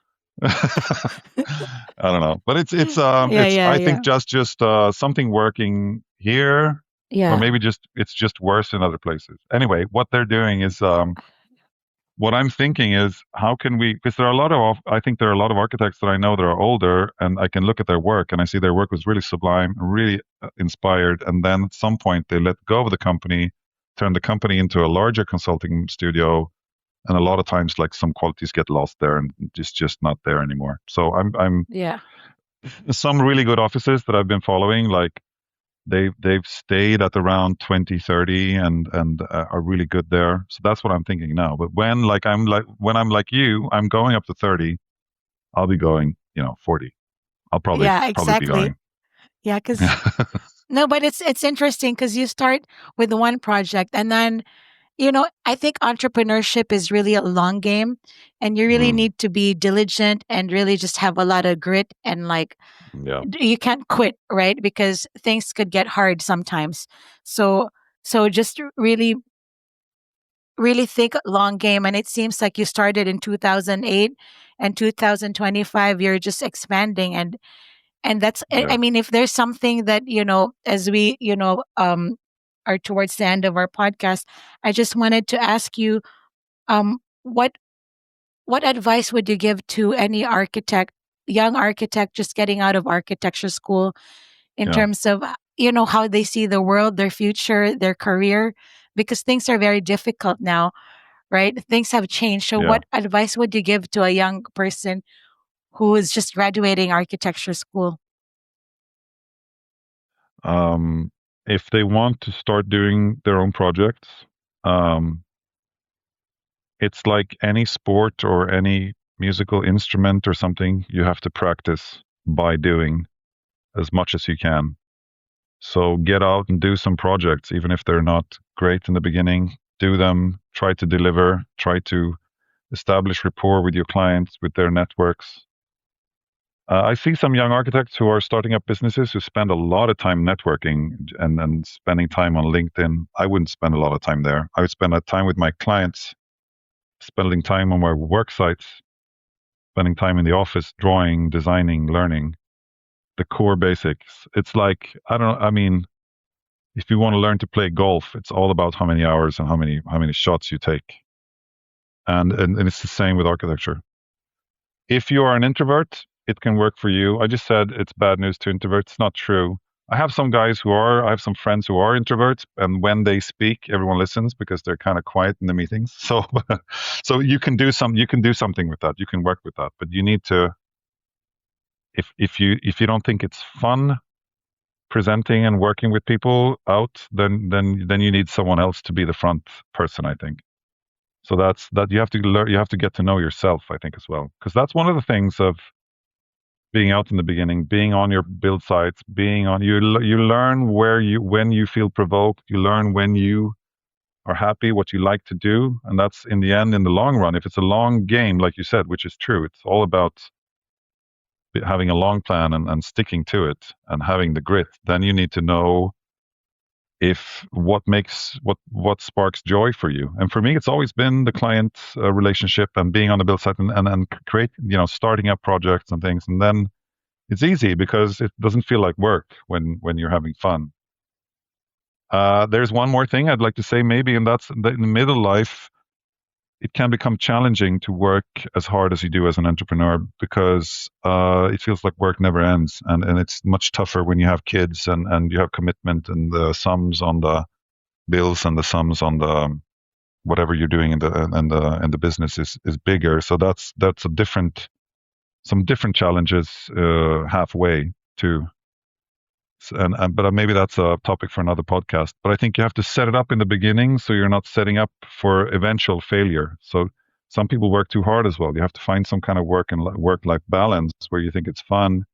I don't know, but Yeah, it's yeah, I yeah. think just something working here, or Yeah. maybe just it's just worse in other places. Anyway, what they're doing is what I'm thinking is how can we, because there are a lot of I think there are a lot of architects that I know that are older, and I can look at their work and I see their work was really sublime, really inspired, and then at some point they let go of the company, turn the company into a larger consulting studio, and a lot of times like some qualities get lost there and just not there anymore. So I'm Yeah. some really good offices that I've been following, like they've stayed at around 20, 30, and are really good there. So that's what I'm thinking now. But when I'm like you, I'm going up to 30, I'll be going, 40. I'll Yeah, probably be exactly. going. Yeah, because no, but it's interesting because you start with one project and then, I think entrepreneurship is really a long game and you really Mm, need to be diligent and really just have a lot of grit and like yeah. you can't quit, right? Because things could get hard sometimes. So so just really really think long game, and it seems like you started in 2008 and 2025 you're just expanding, and that's I Yeah, mean, if there's something that, as we, are towards the end of our podcast, I just wanted to ask you, what advice would you give to any architect, young architect just getting out of architecture school, in yeah, terms of, how they see the world, their future, their career, because things are very difficult now, right? Things have changed. So yeah. what advice would you give to a young person who is just graduating architecture school? Um, if they want to start doing their own projects, um, it's like any sport or any musical instrument or something, you have to practice by doing as much as you can. So get out and do some projects, even if they're not great in the beginning. Do them, try to deliver, try to establish rapport with your clients, with their networks. I see some young architects who are starting up businesses who spend a lot of time networking and spending time on LinkedIn. I wouldn't spend a lot of time there. I would spend that time with my clients, spending time on my work sites, spending time in the office, drawing, designing, learning the core basics. It's like, I mean, if you want to learn to play golf, it's all about how many hours and how many shots you take. And it's the same with architecture. If you are an introvert, it can work for you. I just said it's bad news to introverts. It's not true. I have some friends who are introverts, and when they speak, everyone listens because they're kind of quiet in the meetings. So, so you can do something with that. You can work with that, but you need to, if you don't think it's fun presenting and working with people out, then you need someone else to be the front person, I think. So that's that you have to learn. You have to get to know yourself, I think, as well, because that's one of the things of being out in the beginning, being on your build sites, being on you learn when you feel provoked, you learn when you are happy, what you like to do, and that's in the end, in the long run. If it's a long game, like you said, which is true, it's all about having a long plan and sticking to it and having the grit. Then you need to know if what sparks joy for you. And for me, it's always been the client relationship and being on the build site and create, starting up projects and things. And then it's easy because it doesn't feel like work when you're having fun. There's one more thing I'd like to say, maybe, and that's in the middle life, it can become challenging to work as hard as you do as an entrepreneur because it feels like work never ends, and it's much tougher when you have kids and you have commitment and the sums on the bills and the sums on the whatever you're doing in the business is bigger. So that's some different challenges halfway too. And but maybe that's a topic for another podcast. But I think you have to set it up in the beginning so you're not setting up for eventual failure. So some people work too hard as well. You have to find some kind of work life balance where you think it's fun.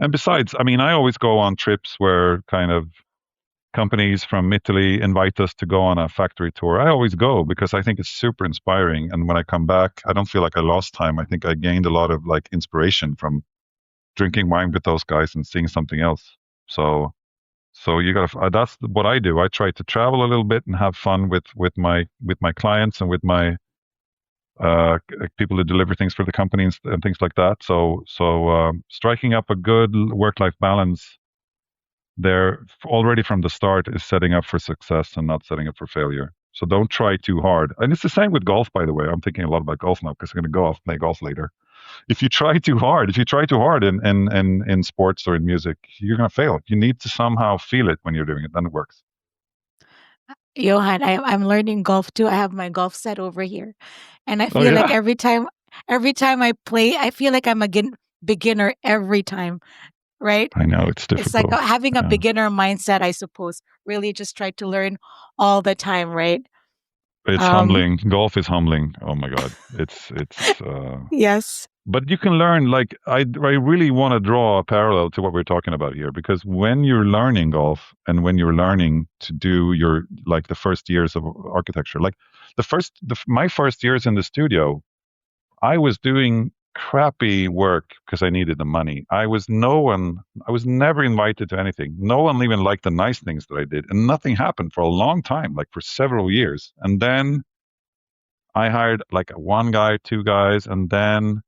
And besides, I mean, I always go on trips where kind of companies from Italy invite us to go on a factory tour. I always go because I think it's super inspiring. And when I come back, I don't feel like I lost time. I think I gained a lot of like inspiration from drinking wine with those guys and seeing something else. So, so you got to. That's what I do. I try to travel a little bit and have fun with my clients and with my people who deliver things for the companies and things like that. So striking up a good work-life balance there already from the start is setting up for success and not setting up for failure. So don't try too hard. And it's the same with golf, by the way. I'm thinking a lot about golf now because I'm going to go off play golf later. If you try too hard in sports or in music, you're going to fail. You need to somehow feel it when you're doing it, then it works. Johan, I'm learning golf too. I have my golf set over here, and I Oh feel like yeah, every time I play, I feel like I'm a beginner every time, right? I know it's It's like difficult. having a Yeah, beginner mindset, I suppose. Really, just try to learn all the time, right? it's Um, humbling. Golf is humbling. Oh my God, it's. yes. But you can learn. Like I really want to draw a parallel to what we're talking about here because when you're learning golf and when you're learning to do your like the first years of architecture, like my first years in the studio, I was doing crappy work because I needed the money. I was never invited to anything. No one even liked the nice things that I did. And nothing happened for a long time, like for several years. And then I hired like one guy, two guys, and then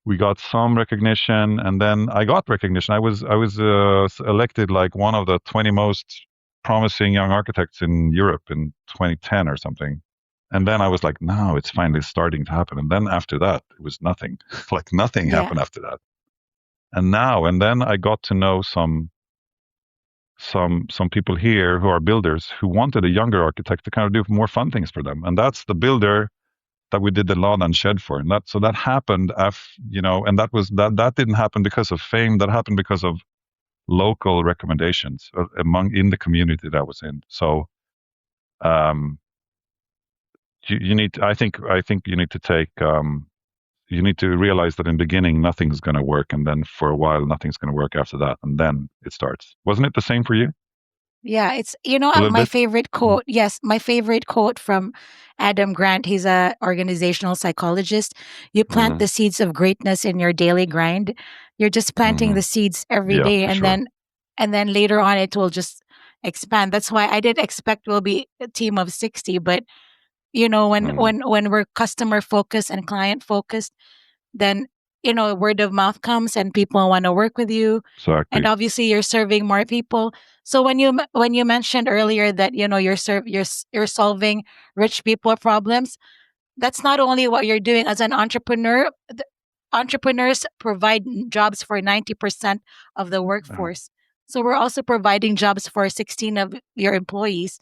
we got some recognition, and then I got recognition. I was elected like one of the 20 most promising young architects in Europe in 2010 or something. And then I was like, now it's finally starting to happen. And then after that, it was nothing. Like nothing Yeah. happened after that. And then I got to know some people here who are builders who wanted a younger architect to kind of do more fun things for them. And that's the builder that we did the lawn and shed for. And that happened and that didn't happen because of fame. That happened because of local recommendations in the community that I was in. So um, you need I think you need to take you need to realize that in the beginning nothing's going to work, and then for a while nothing's going to work after that, and then it starts. Wasn't it the same for you Yeah, it's a little my bit? favorite Mm, quote. Yes, my favorite quote from Adam Grant. He's a organizational psychologist. You plant mm-hmm, the seeds of greatness in your daily grind. You're just planting mm-hmm. the seeds every Yeah, day, for sure. and then later on it will just expand. That's why I didn't expect we'll be a team of 60, but Mm, when we're customer focused and client focused, then word of mouth comes and people want to work with you, and exactly. obviously you're serving more people. So when you mentioned earlier that you're solving rich people problems, that's not only what you're doing as an entrepreneur. Entrepreneurs provide jobs for 90% of the Yeah, workforce, so we're also providing jobs for 16 of your employees,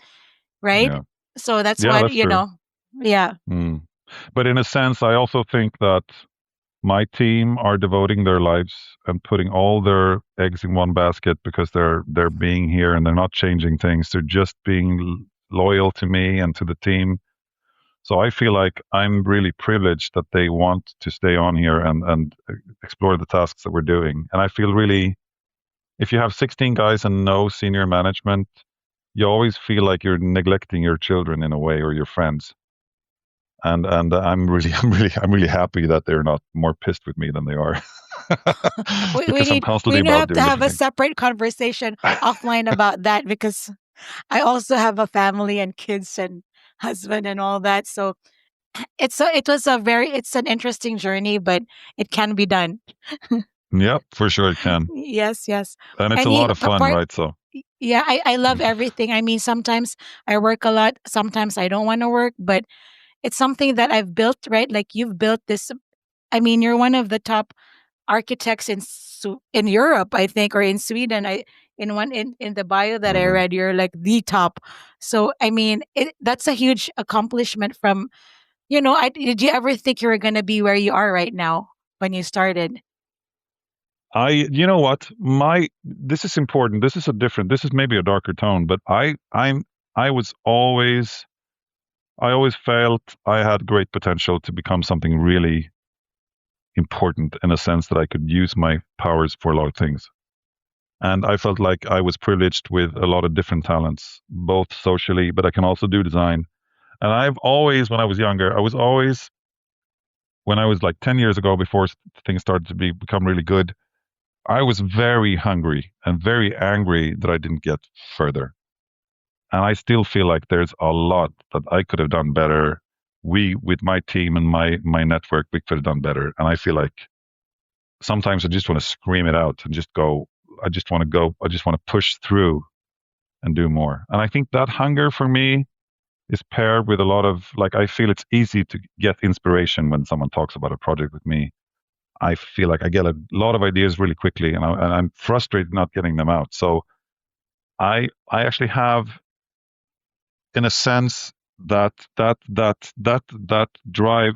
right? yeah, So that's yeah. what That's true. yeah. Mm. But in a sense, I also think that my team are devoting their lives and putting all their eggs in one basket because they're being here and they're not changing things. They're just being loyal to me and to the team. So I feel like I'm really privileged that they want to stay on here and explore the tasks that we're doing. And I feel really, if you have 16 guys and no senior management, you always feel like you're neglecting your children in a way, or your friends. And I'm really happy that they're not more pissed with me than they are, because I'm We constantly need about have to doing have different a things. separate conversation offline about that, because I also have a family and kids and husband and all that. So it's an interesting journey, but it can be done. Yep, for sure it can, Yes, yes. and it's a And lot of fun, part right? So yeah, I love everything. I mean, sometimes I work a lot, sometimes I don't want to work, but it's something that I've built, right? Like you've built this. I mean, you're one of the top architects in Europe, I think, or in Sweden. I in one in the bio that I mhm. read, you're like the top. So I mean, that's a huge accomplishment from did you ever think you were going to be where you are right now when you started? You know what? This is important. This is maybe a darker tone, but I was always, I always felt I had great potential to become something really important, in a sense that I could use my powers for a lot of things. And I felt like I was privileged with a lot of different talents, both socially, but I can also do design. And I've always, when I was younger, when I was like 10 years ago, before things started to become really good, I was very hungry and very angry that I didn't get further. And I still feel like there's a lot that I could have done better. With my team and my network, we could have done better. And I feel like sometimes I just want to scream it out and just go, I just want to push through and do more. And I think that hunger for me is paired with a lot of, like, I feel it's easy to get inspiration when someone talks about a project with me. I feel like I get a lot of ideas really quickly, and I'm frustrated not getting them out. So I actually have, in a sense, that drive,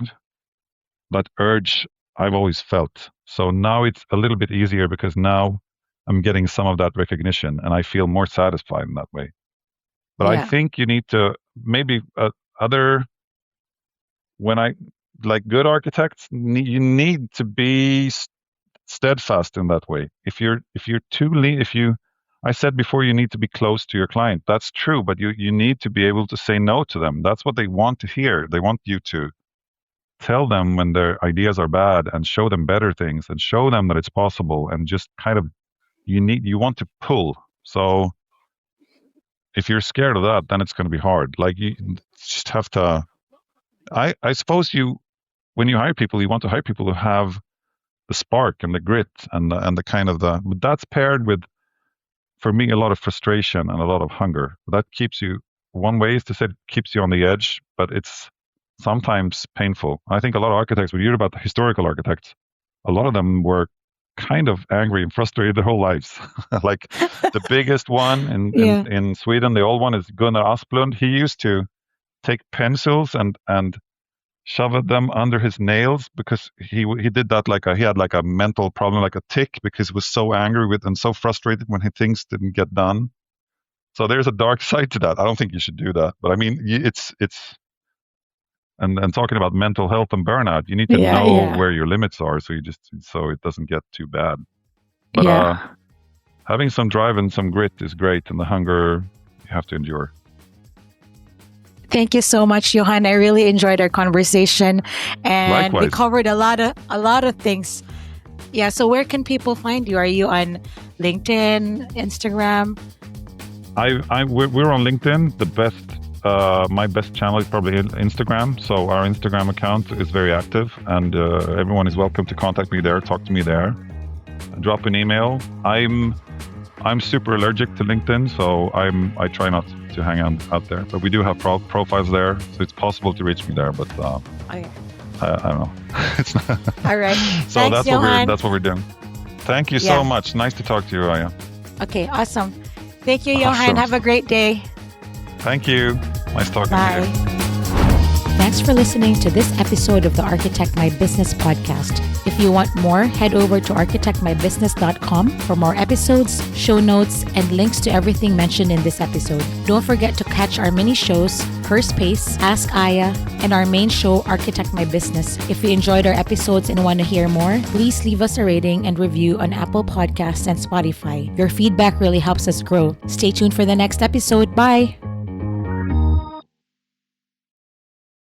that urge I've always felt. So now it's a little bit easier because now I'm getting some of that recognition, and I feel more satisfied in that way. But I Yeah. think you need to maybe other when I like good architects, you need to be steadfast in that way. If you're too lean, if you I said before, you need to be close to your client. That's true, but you need to be able to say no to them. That's what they want to hear. They want you to tell them when their ideas are bad and show them better things and show them that it's possible, and just kind of you want to pull. So if you're scared of that, then it's going to be hard. Like you just have to. I suppose when you hire people, you want to hire people who have the spark and the grit and the kind of but that's paired with, for me, a lot of frustration and a lot of hunger. That keeps you, one way is to say it keeps you on the edge, but it's sometimes painful. I think a lot of architects, when you hear about the historical architects, a lot of them were kind of angry and frustrated their whole lives. Like the biggest one Yeah. in Sweden, the old one is Gunnar Asplund. He used to take pencils and shove them under his nails because he did that he had like a mental problem, like a tic, because he was so angry with and so frustrated when things didn't get done. So there's a dark side to that. I don't think you should do that, but I mean, it's and talking about mental health and burnout, you need to Yeah, know yeah. where your limits are, so it doesn't get too bad. But Yeah. having some drive and some grit is great, and the hunger you have to endure. Thank you so much, Johan. I really enjoyed our conversation, and we Likewise. covered a lot of things. Yeah. So where can people find you? Are you on LinkedIn, Instagram? We're on LinkedIn. My best channel is probably Instagram. So our Instagram account is very active, and everyone is welcome to contact me there, talk to me there, drop an email. I'm super allergic to LinkedIn, so I try not to hang out there. But we do have profiles there, so it's possible to reach me there. But Okay. I don't know. It's not. All right. So Thanks, that's Johan. what we're doing. Thank you Yeah. so much. Nice to talk to you, Aya. Okay. Awesome. Thank you, Johan. Awesome. Have a great day. Thank you. Nice talking to Bye. you. Thanks for listening to this episode of the Architect My Business podcast. If you want more, head over to architectmybusiness.com for more episodes, show notes, and links to everything mentioned in this episode. Don't forget to catch our mini shows, Her Space, Ask Aya, and our main show, Architect My Business. If you enjoyed our episodes and want to hear more, please leave us a rating and review on Apple Podcasts and Spotify. Your feedback really helps us grow. Stay tuned for the next episode. Bye!